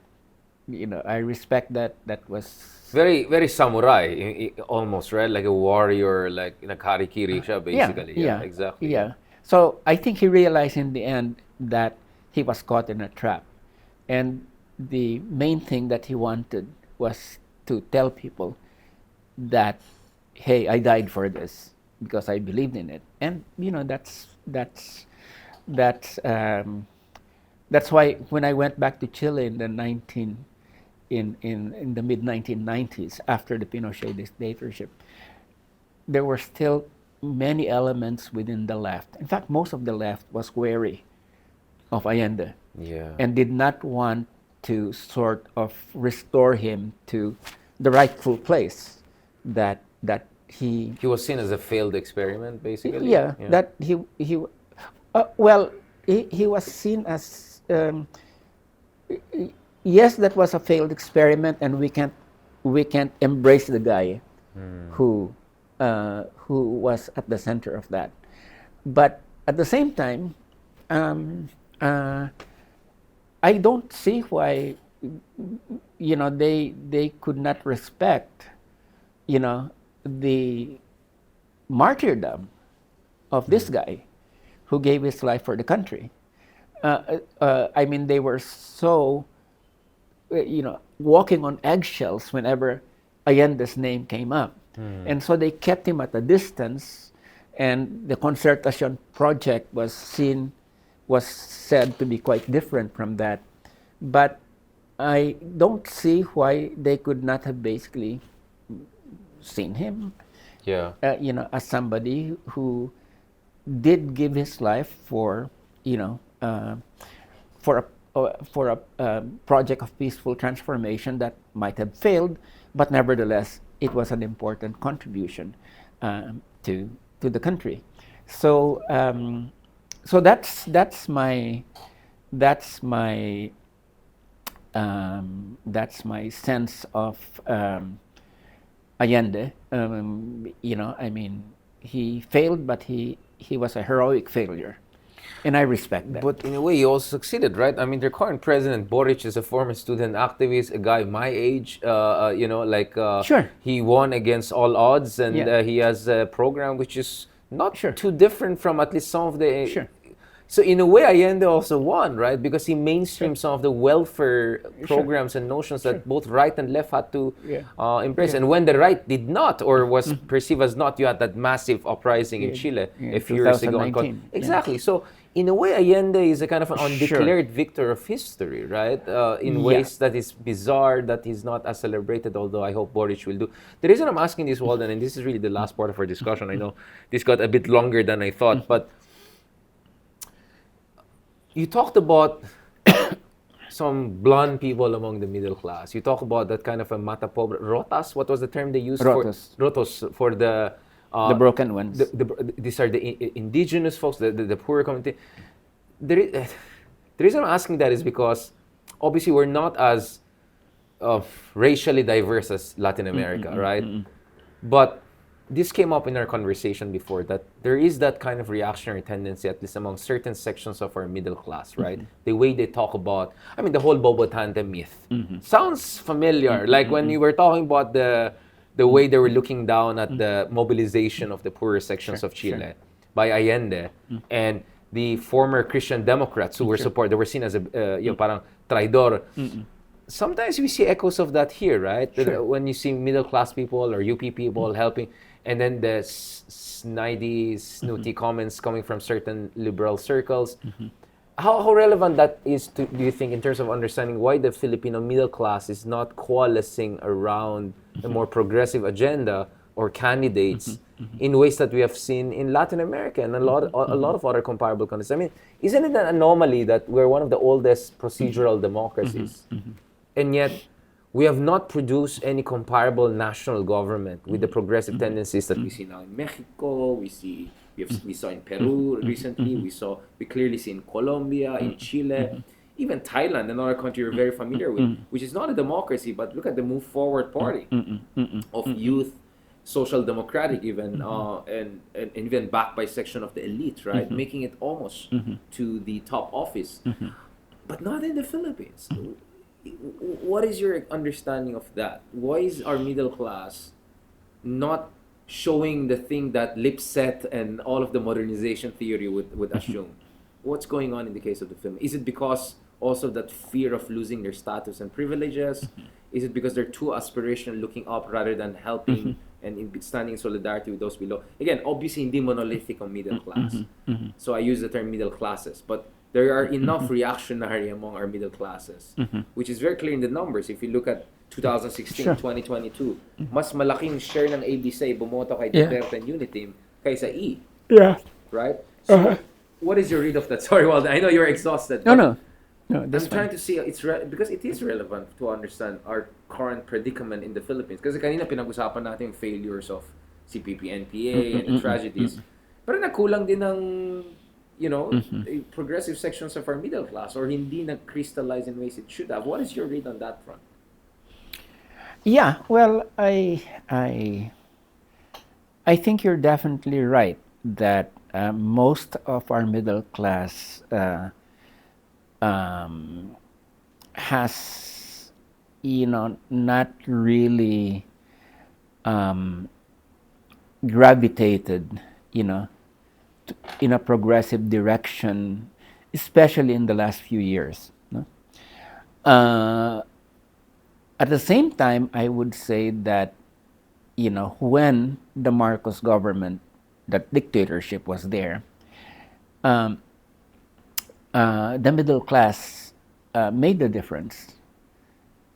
I respect that. That was Very, very samurai, almost, right? Like a warrior, like in a karikiri siya, basically. Yeah, exactly. Yeah. So I think he realized in the end that he was caught in a trap. And the main thing that he wanted was to tell people that, hey, I died for this because I believed in it. And that's why when I went back to Chile in the in the mid 1990s, after the Pinochet dictatorship, there were still many elements within the left. In fact, most of the left was wary of Allende, Yeah. and did not want to sort of restore him to the rightful place that he. He was seen as a failed experiment, basically. Yeah, that he well, he was seen as yes, that was a failed experiment, and we can't embrace the guy who was at the center of that. But at the same time, I don't see why they could not respect the martyrdom of this guy who gave his life for the country. I mean, they were so walking on eggshells whenever Allende's name came up. And so they kept him at a distance, and the Concertación project was said to be quite different from that. But I don't see why they could not have basically seen him, as somebody who did give his life for a project of peaceful transformation that might have failed, but nevertheless it was an important contribution to the country. So that's my sense of Allende. I mean, he failed, but he was a heroic failure, and I respect that. But in a way, he also succeeded, right? I mean, their current president, Boric, is a former student activist, a guy my age, Sure. He won against all odds, and he has a program which is not too different from at least some of the... Sure. So in a way, Allende also won, right? Because he mainstreamed some of the welfare programs and notions that both right and left had to embrace. And when the right did not, or was perceived as not, you had that massive uprising in Chile a few years ago. Exactly. So in a way, Allende is a kind of an undeclared victor of history, right? In ways that is bizarre, that is not as celebrated, although I hope Boric will do. The reason I'm asking this, Walden, and this is really the last part of our discussion, I know this got a bit longer than I thought, but you talked about some blonde people among the middle class. You talk about that kind of a mata pobre. Rotas? What was the term they used? Rotos for the broken ones. These are the indigenous folks, the poorer community. The reason I'm asking that is because obviously we're not as racially diverse as Latin America, right? But this came up in our conversation before, that there is that kind of reactionary tendency, at least among certain sections of our middle class, right? The way they talk about, I mean, the whole Bobotante myth. Sounds familiar. Like when you were talking about the way they were looking down at the mobilization of the poorer sections of Chile by Allende, and the former Christian Democrats who were supported, they were seen as a parang traidor. Sometimes we see echoes of that here, right? When you see middle class people or UP people helping, and then the snooty comments coming from certain liberal circles. How relevant that is, do you think, in terms of understanding why the Filipino middle class is not coalescing around a more progressive agenda or candidates in ways that we have seen in Latin America and a lot of other comparable countries. I mean, isn't it an anomaly that we're one of the oldest procedural democracies, and yet we have not produced any comparable national government with the progressive tendencies that we see now in Mexico, we saw in Peru recently, we clearly see in Colombia, in Chile, even Thailand, another country you're very familiar with, which is not a democracy, but look at the Move Forward Party of youth, social democratic even, and even backed by section of the elite, right? Making it almost to the top office. But not in the Philippines. What is your understanding of that? Why is our middle class not showing the thing that Lipset and all of the modernization theory would assume? What's going on in the case of the film? Is it because also that fear of losing their status and privileges? Is it because they're too aspirational, looking up rather than helping and standing in solidarity with those below? Again, obviously hindi monolithic ang middle class. So I use the term middle classes, but there are enough reactionary among our middle classes, which is very clear in the numbers. If you look at 2016, 2022, mas malaking share ng ABC bumoto kay Duterte and Uniteam kaysa E. Yeah. Right? So, what is your read of that? Sorry, Walden, I know you're exhausted. No, I'm trying to see, because it is relevant to understand our current predicament in the Philippines. Kasi kanina pinag-usapan natin yung failures of CPP, NPA, and the tragedies. Pero nakulang din ng progressive sections of our middle class, or hindi na-crystallize in ways it should have. What is your read on that front? Yeah, well, I think you're definitely right that most of our middle class has, not really gravitated, in a progressive direction, especially in the last few years. No? At the same time, I would say that, when the Marcos government, that dictatorship was there, the middle class made the difference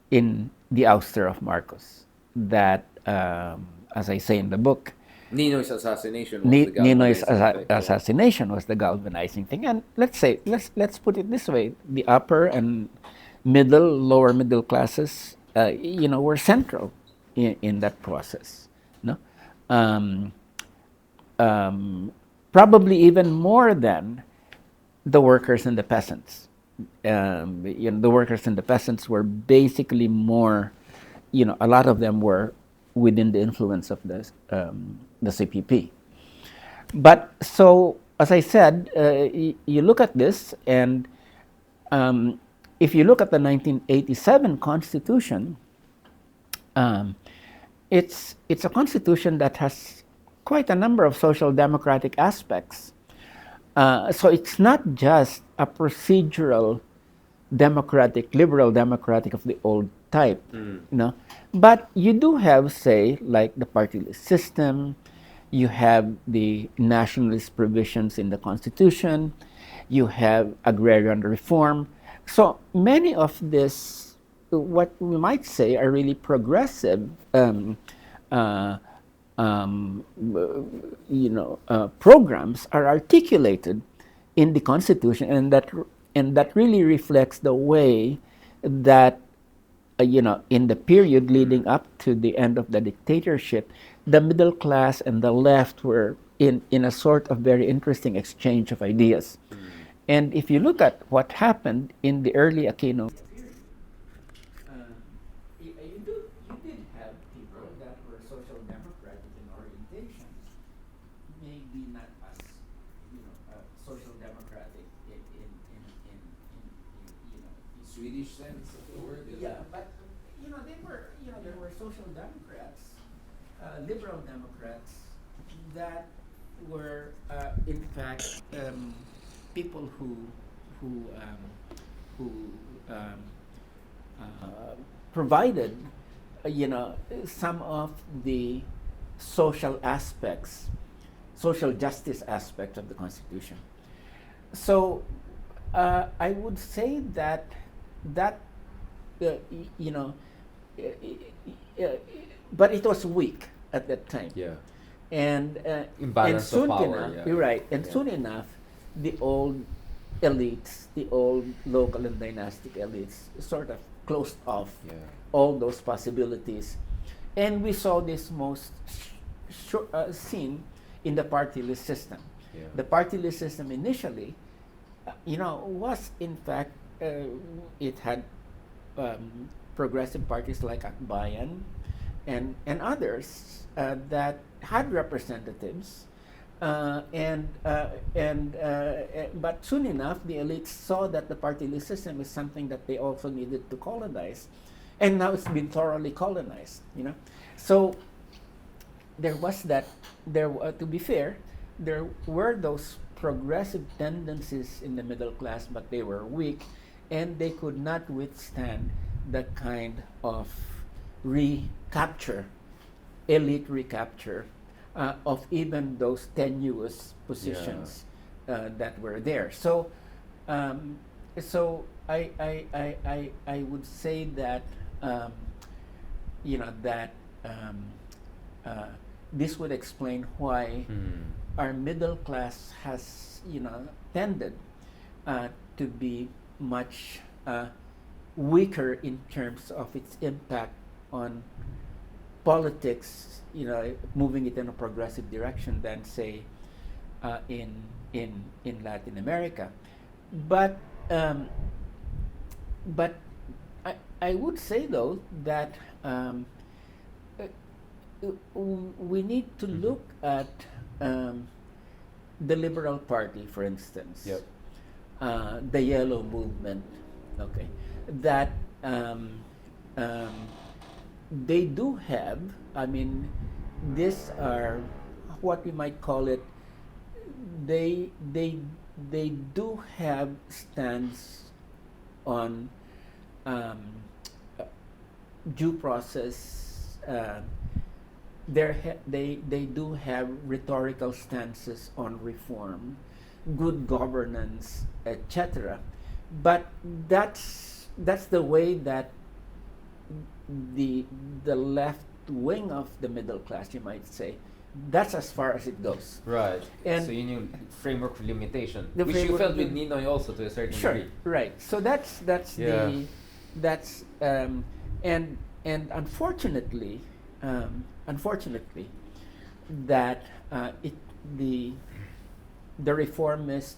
in the ouster of Marcos. That, as I say in the book, Ninoy's assassination was the galvanizing thing. And let's put it this way: the upper and lower middle classes, were central in that process. No, probably even more than the workers and the peasants. The workers and the peasants were basically more, a lot of them were within the influence of the CPP. But so, as I said, you look at this, and if you look at the 1987 Constitution, it's a constitution that has quite a number of social democratic aspects. So it's not just a procedural democratic, liberal democratic of the old type, But you do have, say, like the partyless system, you have the nationalist provisions in the Constitution, you have agrarian reform. So many of this, what we might say, are really progressive, programs are articulated in the Constitution, and that really reflects the way that in the period leading up to the end of the dictatorship, the middle class and the left were in a sort of very interesting exchange of ideas. And if you look at what happened in the early Aquino period, you did have people that were social democratic in orientation, maybe not as social democratic in Swedish sense of the word. Yeah, but there were social democrats, liberal democrats that were in fact people who provided some of the social aspects, social justice aspect of the Constitution. So I would say that but it was weak at that time. Yeah. and Imbalance of soon power, enough, yeah. you're right, and Yeah. soon enough, the old elites, the old local and dynastic elites, sort of closed off Yeah. all those possibilities, and we saw this most seen in the party list system. Yeah. The party list system initially, was in fact it had progressive parties like Akbayan and others that had representatives, but soon enough the elites saw that the party list system is something that they also needed to colonize, and now it's been thoroughly colonized. So there was that. To be fair, there were those progressive tendencies in the middle class, but they were weak, and they could not withstand the kind of recapture, elite recapture of even those tenuous positions that were there. So, I would say that this would explain why our middle class has tended to be much weaker in terms of its impact on politics, moving it in a progressive direction than say in Latin America. But I would say though that we need to look at the Liberal Party, for instance, Yep. the Yellow Movement, okay, that they do have, these are what we might call it, they do have stands on due process. They do have rhetorical stances on reform, good governance, etc. But that's the way that the left wing of the middle class, you might say, that's as far as it goes. Right. And so you knew framework for limitation, the which you framework- felt with Ninoy also to a certain Sure, degree. right. So that's Yeah. and unfortunately, that the reformist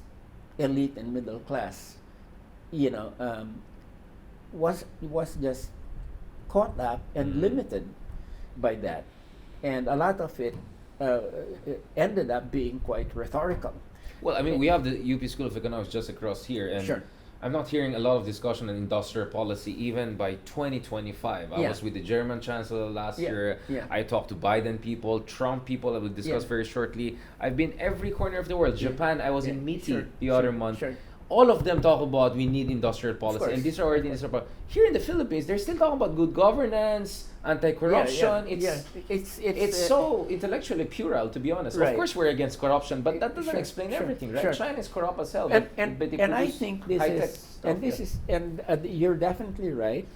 elite and middle class, was just caught up and limited by that, and a lot of it ended up being quite rhetorical. Well, we have the UP School of Economics just across here, and Sure. I'm not hearing a lot of discussion on industrial policy even by 2025. I Yeah. was with the German Chancellor last Yeah, year. yeah. I talked to Biden people, Trump people, I will discuss Yeah. very shortly. I've been every corner of the world. Yeah. Japan, I was Yeah, in Miti sure, the sure, other month. sure. All of them talk about we need industrial policy, course, and these are already industrial policy. Here in the Philippines, they're still talking about good governance, anti-corruption. It's so intellectually puerile, to be honest. Of Right. course, we're against corruption, but that doesn't Sure, explain sure, everything, right? sure. China is corrupt as hell, and but they and I produce think this high-tech is stuff, and this yeah. is and you're definitely right,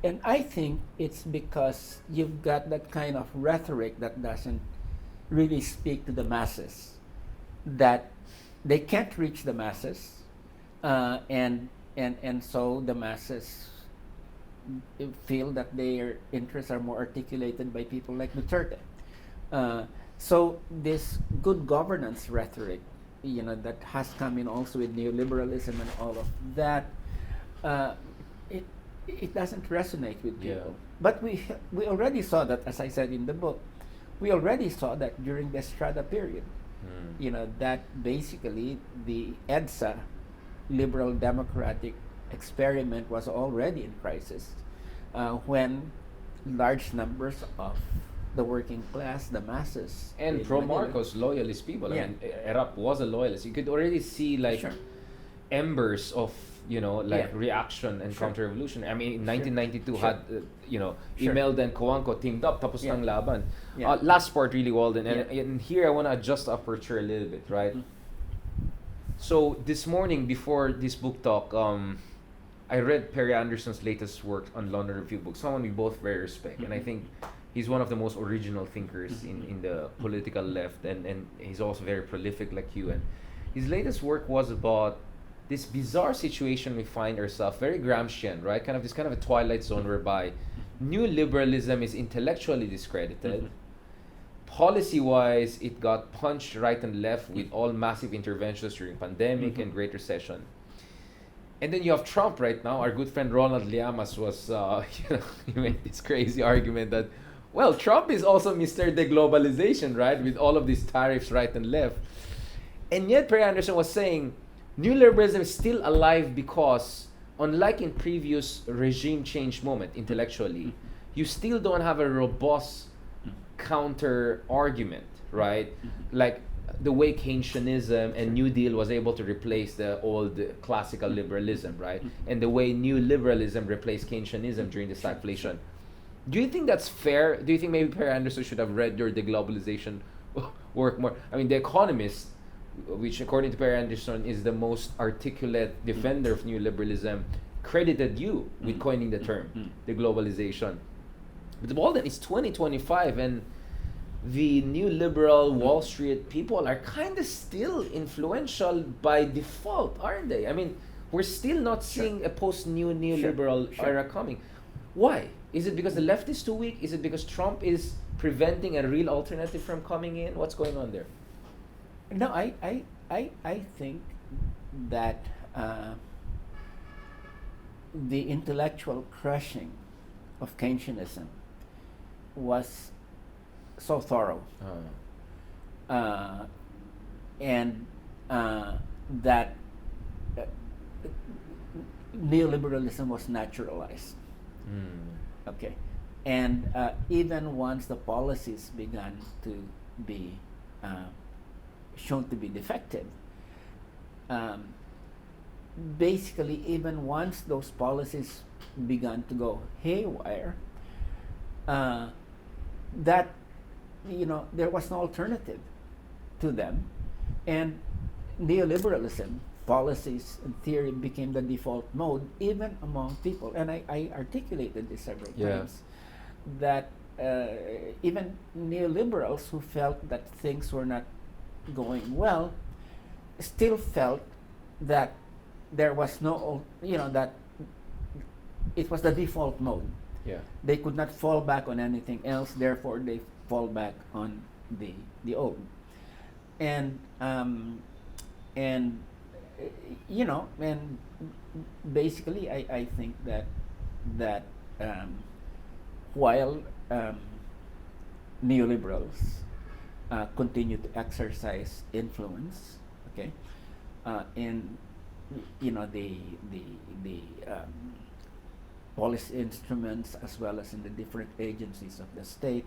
and I think it's because you've got that kind of rhetoric that doesn't really speak to the masses, that they can't reach the masses, and so the masses feel that their interests are more articulated by people like Duterte. So this good governance rhetoric, that has come in also with neoliberalism and all of that, it doesn't resonate with people. Yeah. But we already saw that, as I said in the book, we already saw that during the Estrada period. That basically the EDSA, liberal democratic experiment, was already in crisis when large numbers of the working class, the masses, And in pro Manila- Marcos loyalist people. Yeah. Erap was a loyalist. You could already see Sure. embers of Yeah. reaction and Sure. counter-revolution. In 1992 Sure. had Sure. Imelda and Coanco teamed up. Tapos Yeah. ng laban. Yeah. Last part really, Walden, and, Yeah. and here I want to adjust the aperture a little bit, right? Mm. So this morning before this book talk, I read Perry Anderson's latest work on London Review Books, someone we both very respect, and I think he's one of the most original thinkers in the political left, and he's also very prolific like you. And his latest work was about this bizarre situation we find ourselves, very Gramscian, right? Kind of this kind of a twilight zone whereby new liberalism is intellectually discredited. Policy-wise, it got punched right and left with all massive interventions during pandemic and Great Recession. And then you have Trump right now. Our good friend Ronald Llamas was, he made this crazy argument that, well, Trump is also Mr. Deglobalization, right? With all of these tariffs right and left. And yet, Perry Anderson was saying, new liberalism is still alive because, unlike in previous regime change moment intellectually, you still don't have a robust counter argument, right? Like the way Keynesianism and New Deal was able to replace the old classical liberalism, right? And the way new liberalism replaced Keynesianism during the stagflation. Do you think that's fair? Do you think maybe Perry Anderson should have read your deglobalization work more? I mean, The Economist, which according to Perry Anderson is the most articulate defender of new liberalism, credited you with coining the term, deglobalization. But Walden, it's 2025 and the new liberal Wall Street people are kind of still influential by default, aren't they? I mean, we're still not seeing a post-new neoliberal era coming. Why? Is it because the left is too weak? Is it because Trump is preventing a real alternative from coming in? What's going on there? No, I think that the intellectual crushing of Keynesianism was so thorough, and that neoliberalism was naturalized. Okay, and even once the policies began to be shown to be defective, basically, even once those policies began to go haywire, that there was no alternative to them, and neoliberalism policies and theory became the default mode even among people. And I articulated this several times, that even neoliberals who felt that things were not going well still felt that there was no, that it was the default mode. Yeah. They could not fall back on anything else, therefore they fall back on the old. And basically I think that while neoliberals continue to exercise influence, okay, in the policy instruments as well as in the different agencies of the state,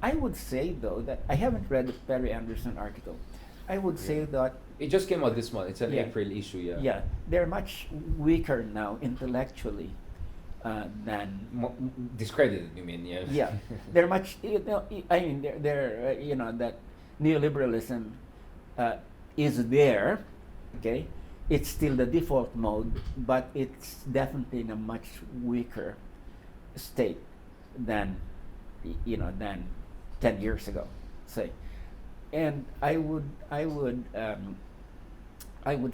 I would say though that I haven't read the Perry Anderson article. I would say that it just came out this month. It's an April issue. Yeah, they're much weaker now intellectually than discredited. You mean? Yeah. Yeah, they're much. I mean, they're that neoliberalism is there. Okay, it's still the default mode, but it's definitely in a much weaker state than 10 years ago, say. And I would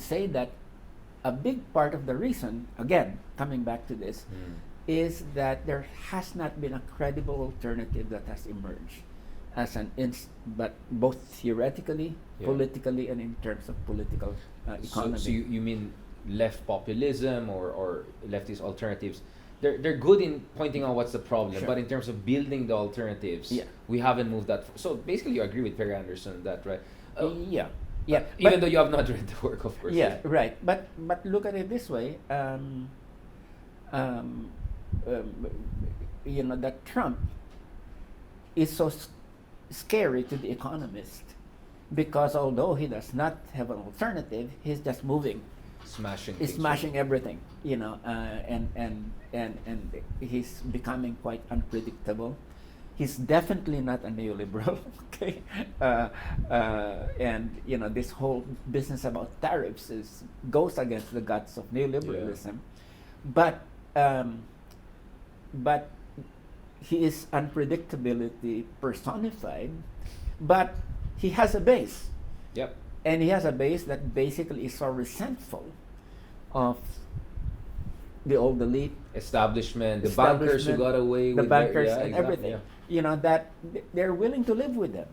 say that a big part of the reason, again, coming back to this, is that there has not been a credible alternative that has emerged as but both theoretically, politically, and in terms of political economy. So you mean left populism or leftist alternatives? They're good in pointing out what's the problem, but in terms of building the alternatives, we haven't moved that. So basically, you agree with Perry Anderson on that, right? Yeah. Even though you have not read the work, of course. Yeah, right. But look at it this way. That Trump is so scary to the economist because although he does not have an alternative, he's just moving. Smashing everything, and he's becoming quite unpredictable. He's definitely not a neoliberal, okay? And this whole business about tariffs goes against the guts of neoliberalism, but he is unpredictability personified, but he has a base. Yep. And he has a base that basically is so resentful of the old elite, Establishment, the bankers who got away the with bankers their, and exactly, everything. yeah. You know, that they're willing to live with them.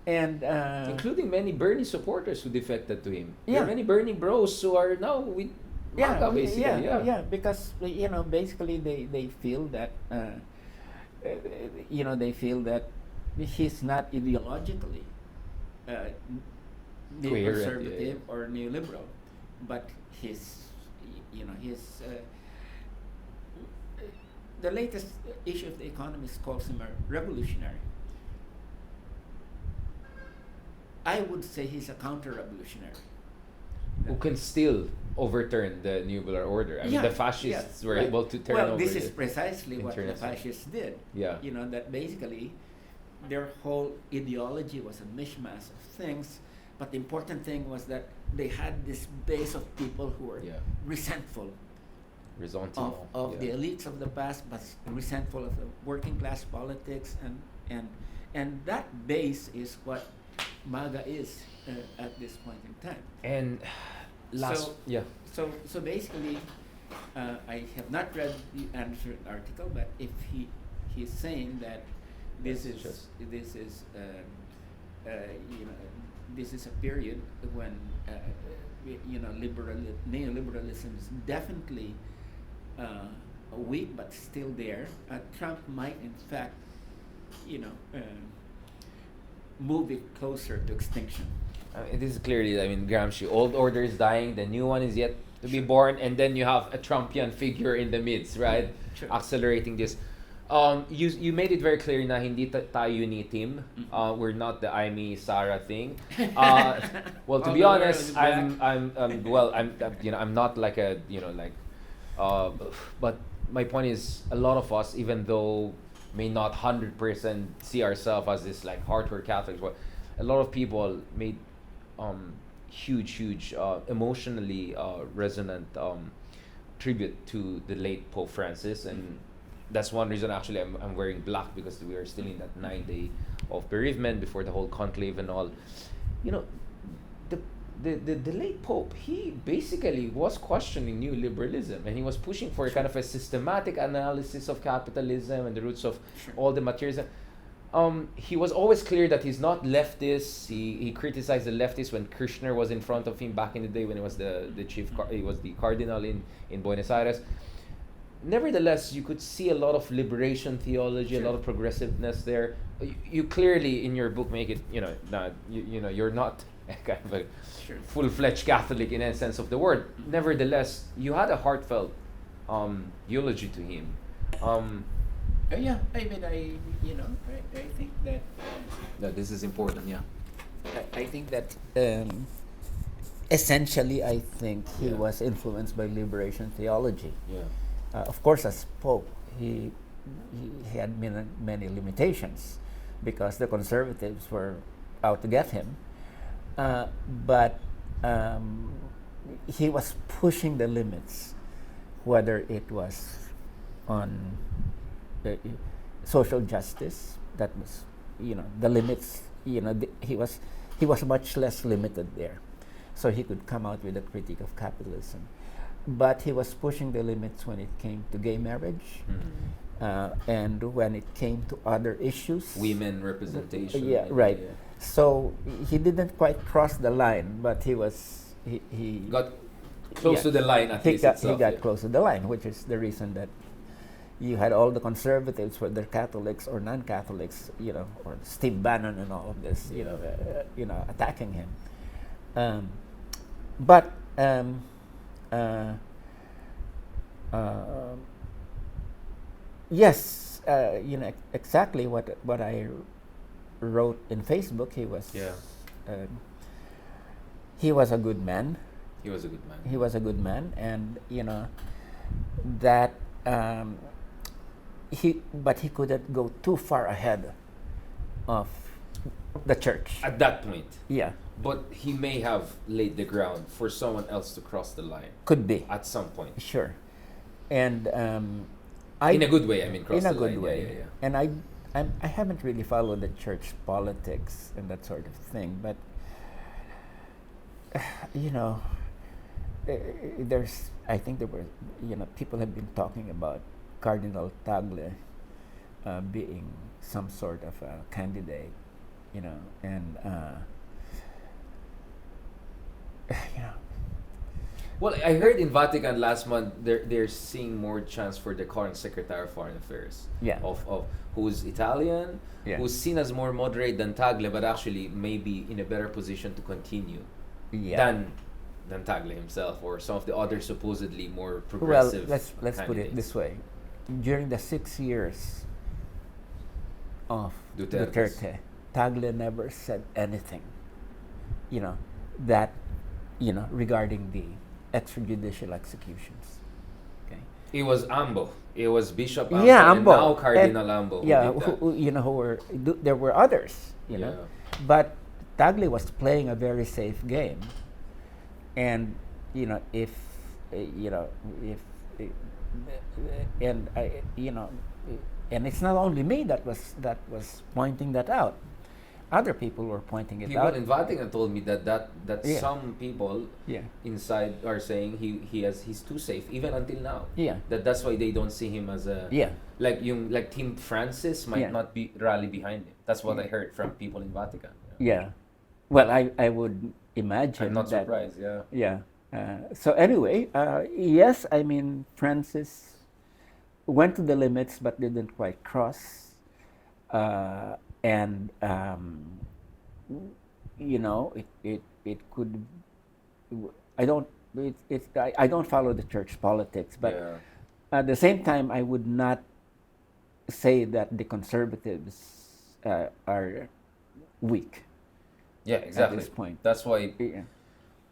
And Including many Bernie supporters who defected to him. There Yeah. are many Bernie bros who are now with MAGA, basically. yeah, because you know, basically they feel that you know, they feel that he's not ideologically neoconservative or neoliberal, but his, you know, his the latest issue of The Economist calls him a revolutionary. I would say he's a counter-revolutionary. Who can still overturn the New World Order. I mean, the fascists were able to turn over. Well, this is precisely what the international. fascists did. Yeah. You know, that basically their whole ideology was a mishmash of things, but the important thing was that they had this base of people who were Yeah. resentful Resentment. of the elites of the past, but resentful of the working class politics, and that base is what MAGA is at this point in time. And last, So- So basically, I have not read the answered article, but if he's saying that this Yes, is just- this is you know, this is a period when you know, neoliberalism is definitely weak but still there. Trump might in fact, you know, move it closer to extinction. it is clearly, I mean, Gramsci, old order is dying, the new one is yet to be born, and then you have a Trumpian figure in the midst, right? Sure. Accelerating this. You made it very clear na hindi tayo ni team. We're not the I, me, Sarah thing. Well, to All be the world honest, is I'm not like a, but my point is, a lot of us, even though may not 100% see ourselves as this like hardcore Catholics, but a lot of people made huge, emotionally resonant tribute to the late Pope Francis, and that's one reason actually I'm wearing black, because we are still in that 9 day of bereavement before the whole conclave and all. You know, the late Pope, he basically was questioning neoliberalism, and he was pushing for kind of a systematic analysis of capitalism and the roots of all the materialism. He was always clear that he's not leftist. He criticized the leftists when Kirchner was in front of him back in the day when he was the he was the cardinal in Buenos Aires. Nevertheless, you could see a lot of liberation theology, a lot of progressiveness there. You clearly in your book make it, you're not kind of a full-fledged Catholic in any sense of the word. Nevertheless, you had a heartfelt eulogy to him. Yeah, I mean, I think that No, this is important, yeah. I think that essentially, I think he was influenced by liberation theology. Yeah. Of course, as Pope, he had many limitations because the conservatives were out to get him. But he was pushing the limits, whether it was on social justice. That was, the limits. He was much less limited there, so he could come out with a critique of capitalism. But he was pushing the limits when it came to gay marriage, and when it came to other issues. Women representation. Yeah, right. Yeah. So he didn't quite cross the line, but he got close to the line at least itself. He got close to the line, which is the reason that you had all the conservatives, whether Catholics or non-Catholics, or Steve Bannon and all of this, attacking him. Yes, exactly what I wrote in Facebook. He was he was a good man. He was a good man. He was a good man, and that but he couldn't go too far ahead of the church at that point. Yeah, but he may have laid the ground for someone else to cross the line. Could be at some point. Sure, and In a good way, I mean, cross in a the good line. way. Yeah, yeah, yeah. And I haven't really followed the church politics and that sort of thing, but you know, there's I think there were people have been talking about Cardinal Tagle being some sort of a candidate, and you know, Well, I heard in Vatican last month they're seeing more chance for the current Secretary of Foreign Affairs. Yeah. Of who's Italian, Yeah. who's seen as more moderate than Tagle, but actually maybe in a better position to continue yeah. than Tagle himself or some of the other supposedly more Well, progressive. let's put it candidates. this way: during the 6 years of Duterte's. Duterte, Tagle never said anything, that regarding the extrajudicial executions. Okay. It was Ambo. It was Bishop Ambo. Yeah, And Ambo. now Cardinal Ambo. Yeah, Who did that. who were there were others, Yeah. but Tagle was playing a very safe game, and if if and I and it's not only me that was pointing that out. Other people were pointing it People out. in Vatican told me that Yeah. some people Yeah. inside are saying he's too safe even until now. Yeah. That's why they don't see him as a Yeah. like Team Francis might Yeah. not be rally behind him. That's what I heard from people in Vatican. Yeah. Well, I would imagine I'm not that. surprised. Yeah. Yeah. So anyway, yes, I mean Francis went to the limits but didn't quite cross, and it could. I don't. I don't follow the church politics, but Yeah. at the same time, I would not say that the conservatives are weak. Yeah, exactly. this point. That's why, Yeah.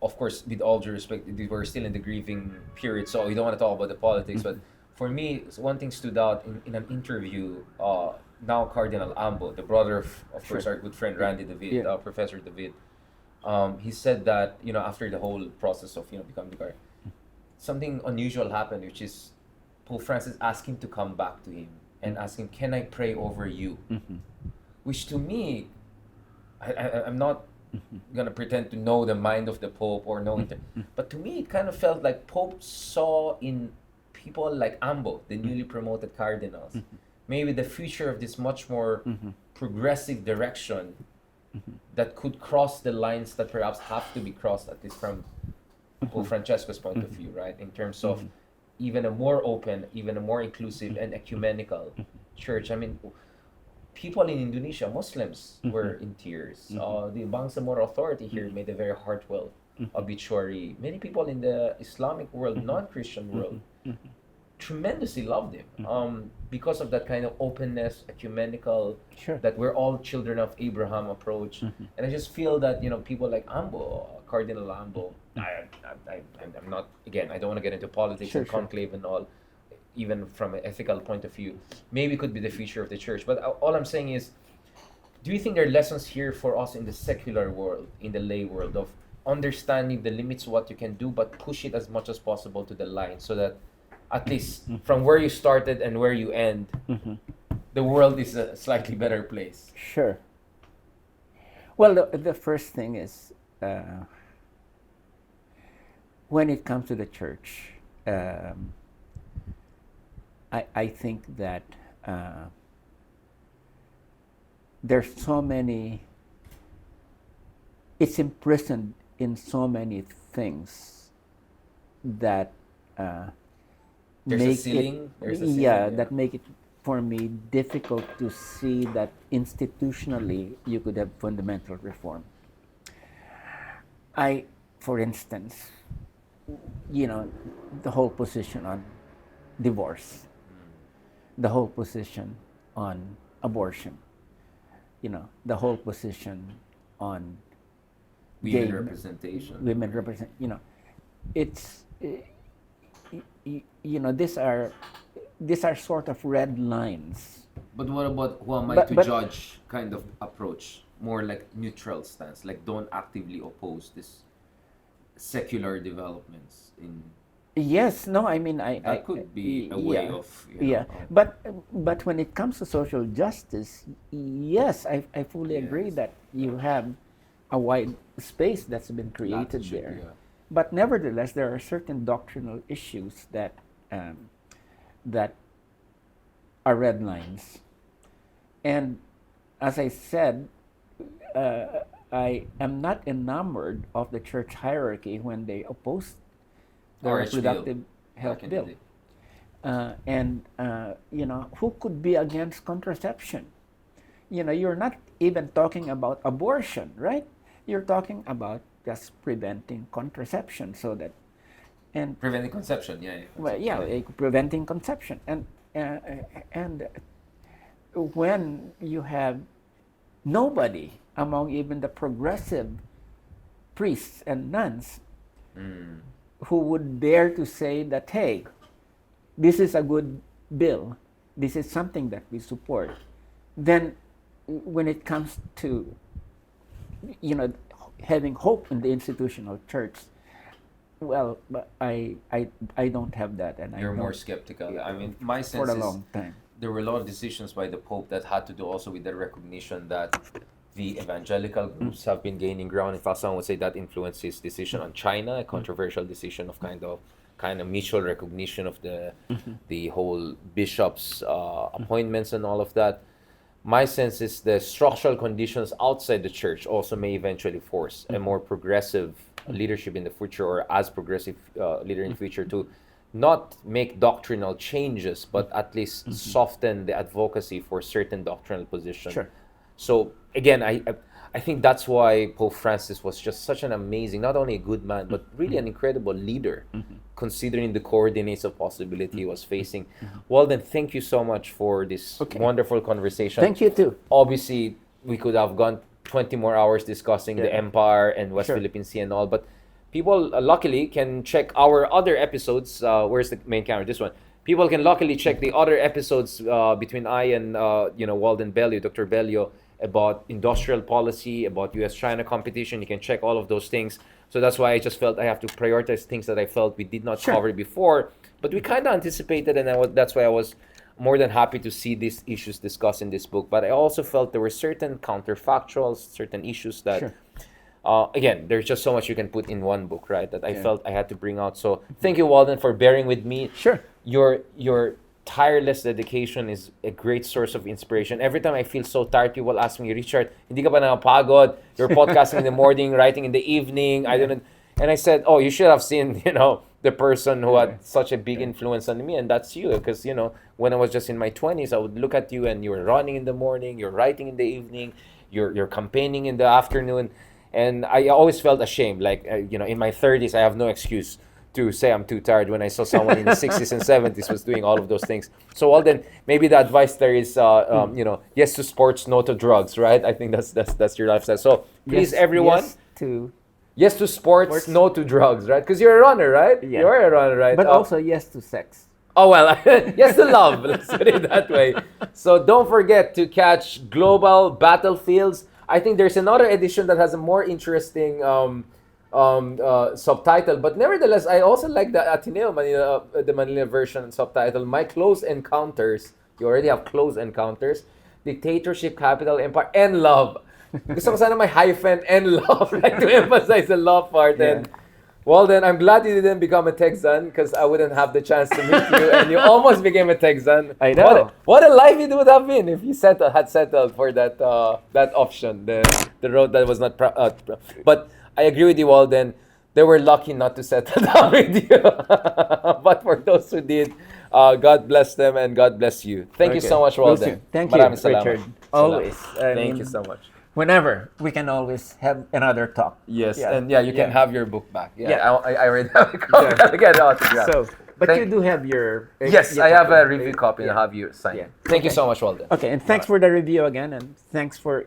of course, with all due respect, we're still in the grieving period, so we don't want to talk about the politics. But for me, one thing stood out in an interview. Now Cardinal Ambo, the brother of course, Sure. our good friend Randy David, Yeah. Professor David, he said that after the whole process of becoming the Cardinal, something unusual happened, which is Pope Francis asked him to come back to him and ask him, "Can I pray over you?" Which to me, I'm not gonna pretend to know the mind of the Pope or know it, but to me it kind of felt like Pope saw in people like Ambo, the newly promoted cardinals, maybe the future of this much more progressive direction that could cross the lines that perhaps have to be crossed, at least from Pope Francesco's point of view, right? In terms of even a more open, even a more inclusive and ecumenical church. I mean, people in Indonesia, Muslims, were in tears. The Bangsamoro Authority here made a very heartfelt obituary. Many people in the Islamic world, non-Christian world, tremendously loved him because of that kind of openness, ecumenical, Sure. that we're all children of Abraham approach. And I just feel that people like Ambo, Cardinal Ambo, I'm not, again, I don't want to get into politics Sure, and sure. conclave and all, even from an ethical point of view, maybe could be the future of the church. But all I'm saying is, do you think there are lessons here for us in the secular world, in the lay world, of understanding the limits of what you can do, but push it as much as possible to the line, so that at least from where you started and where you end, the world is a slightly better place? Sure. Well, the first thing is when it comes to the church, I think that there's so many, it's imprisoned in so many things that There's a make ceiling? There's a ceiling, yeah, yeah. that make it for me difficult to see that institutionally you could have fundamental reform. For instance, the whole position on divorce, the whole position on abortion, the whole position on Women gay- representation. women represent, it's, these are sort of red lines. But what about who am I But- to but- judge kind of approach? More like neutral stance, like don't actively oppose this secular developments in Yes, no, I mean, That could be a way of, you know, but when it comes to social justice, yes, I fully agree Yes. that you have a wide space that's been created should be, there. yeah. But nevertheless, there are certain doctrinal issues that are red lines. And as I said, I am not enamored of the church hierarchy when they opposed the RHB reproductive health back in the bill. day. You know, who could be against contraception? You know, you're not even talking about abortion, right? You're talking about just preventing contraception so that, and Preventing conception, yeah. well, yeah, preventing conception. And when you have nobody among even the progressive priests and nuns who would dare to say that, hey, this is a good bill, this is something that we support, then when it comes to, you know, having hope in the institutional church, well, but I don't have that, and You're I more don't, skeptical. I mean, my for sense a is long time. there were a lot of decisions by the Pope that had to do also with the recognition that the evangelical groups have been gaining ground. In fact, someone would say that influenced his decision on China, a controversial decision of kind of mutual recognition of the whole bishops' appointments and all of that. My sense is the structural conditions outside the church also may eventually force a more progressive leadership in the future, or as progressive leader in the future, to not make doctrinal changes, but at least soften the advocacy for certain doctrinal positions. Sure. So again, I think that's why Pope Francis was just such an amazing, not only a good man, but really an incredible leader, considering the coordinates of possibility he was facing. Walden, thank you so much for this wonderful conversation. Thank you too. Obviously, we could have gone 20 more hours discussing the Empire and West Sure. Philippine Sea and all, but people luckily can check our other episodes. Where's the main camera? This one. People can luckily check the other episodes between I and Walden Bello, Dr. Bello, about industrial policy, about U.S.-China competition. You can check all of those things. So that's why I just felt I have to prioritize things that I felt we did not cover before, but we kind of anticipated, and that's why I was more than happy to see these issues discussed in this book. But I also felt there were certain counterfactuals, certain issues that, again, there's just so much you can put in one book, right? That I felt I had to bring out. So thank you, Walden, for bearing with me. Sure. Your tireless dedication is a great source of inspiration. Every time I feel so tired, people ask me, Richard, hindi ka ba napagod? You're podcasting in the morning, writing in the evening. I didn't. And I said, oh, you should have seen, the person who had such a big influence on me, and that's you. Because, when I was just in my 20s, I would look at you and you were running in the morning, you're writing in the evening, you're campaigning in the afternoon. And I always felt ashamed. Like, in my 30s, I have no excuse to say I'm too tired when I saw someone in the 60s and 70s was doing all of those things. So, Walden, maybe the advice there is, yes to sports, no to drugs, right? I think that's your lifestyle. So, please, everyone, yes to sports, no to drugs, right? Because you're a runner, right? Yeah. You're a runner, right? But also yes to sex. Oh, well, yes to love. Let's put it that way. So don't forget to catch Global Battlefields. I think there's another edition that has a more interesting subtitle, but nevertheless, I also like the Ateneo Manila, the Manila version subtitle. My Close Encounters. You already have Close Encounters. Dictatorship, Capital, Empire, and Love. Gusto ko sana may hyphen and love, like to emphasize the love part. And Walden, I'm glad you didn't become a Texan, because I wouldn't have the chance to meet you, and you almost became a Texan. I know. What a life it would have been if you had settled for that option, the road that was not. But I agree with you, Walden. They were lucky not to settle down with you. But for those who did, God bless them and God bless you. Thank you so much, Walden. Thank you, Maraming salamat. Richard. Always. Thank you so much. Whenever we can always have another talk. Yes, and you can have your book back. Yeah. I already have a copy. I'll get it autographed. So, but you do have your... Yes, I have a review copy and I'll have you sign. Yeah. Thank you so much, Walden. Okay, and thanks for the review again, and thanks for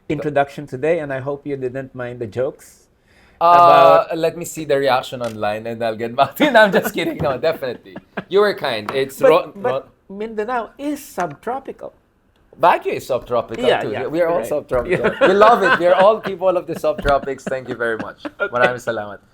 introduction today, and I hope you didn't mind the jokes. Let me see the reaction online and I'll get back to you. No, I'm just kidding. No, definitely. You were kind. But Mindanao is subtropical. Baguio is subtropical too. Yeah, We are all right. subtropical. We love it. We are all people of the subtropics. Thank you very much. Maraming salamat.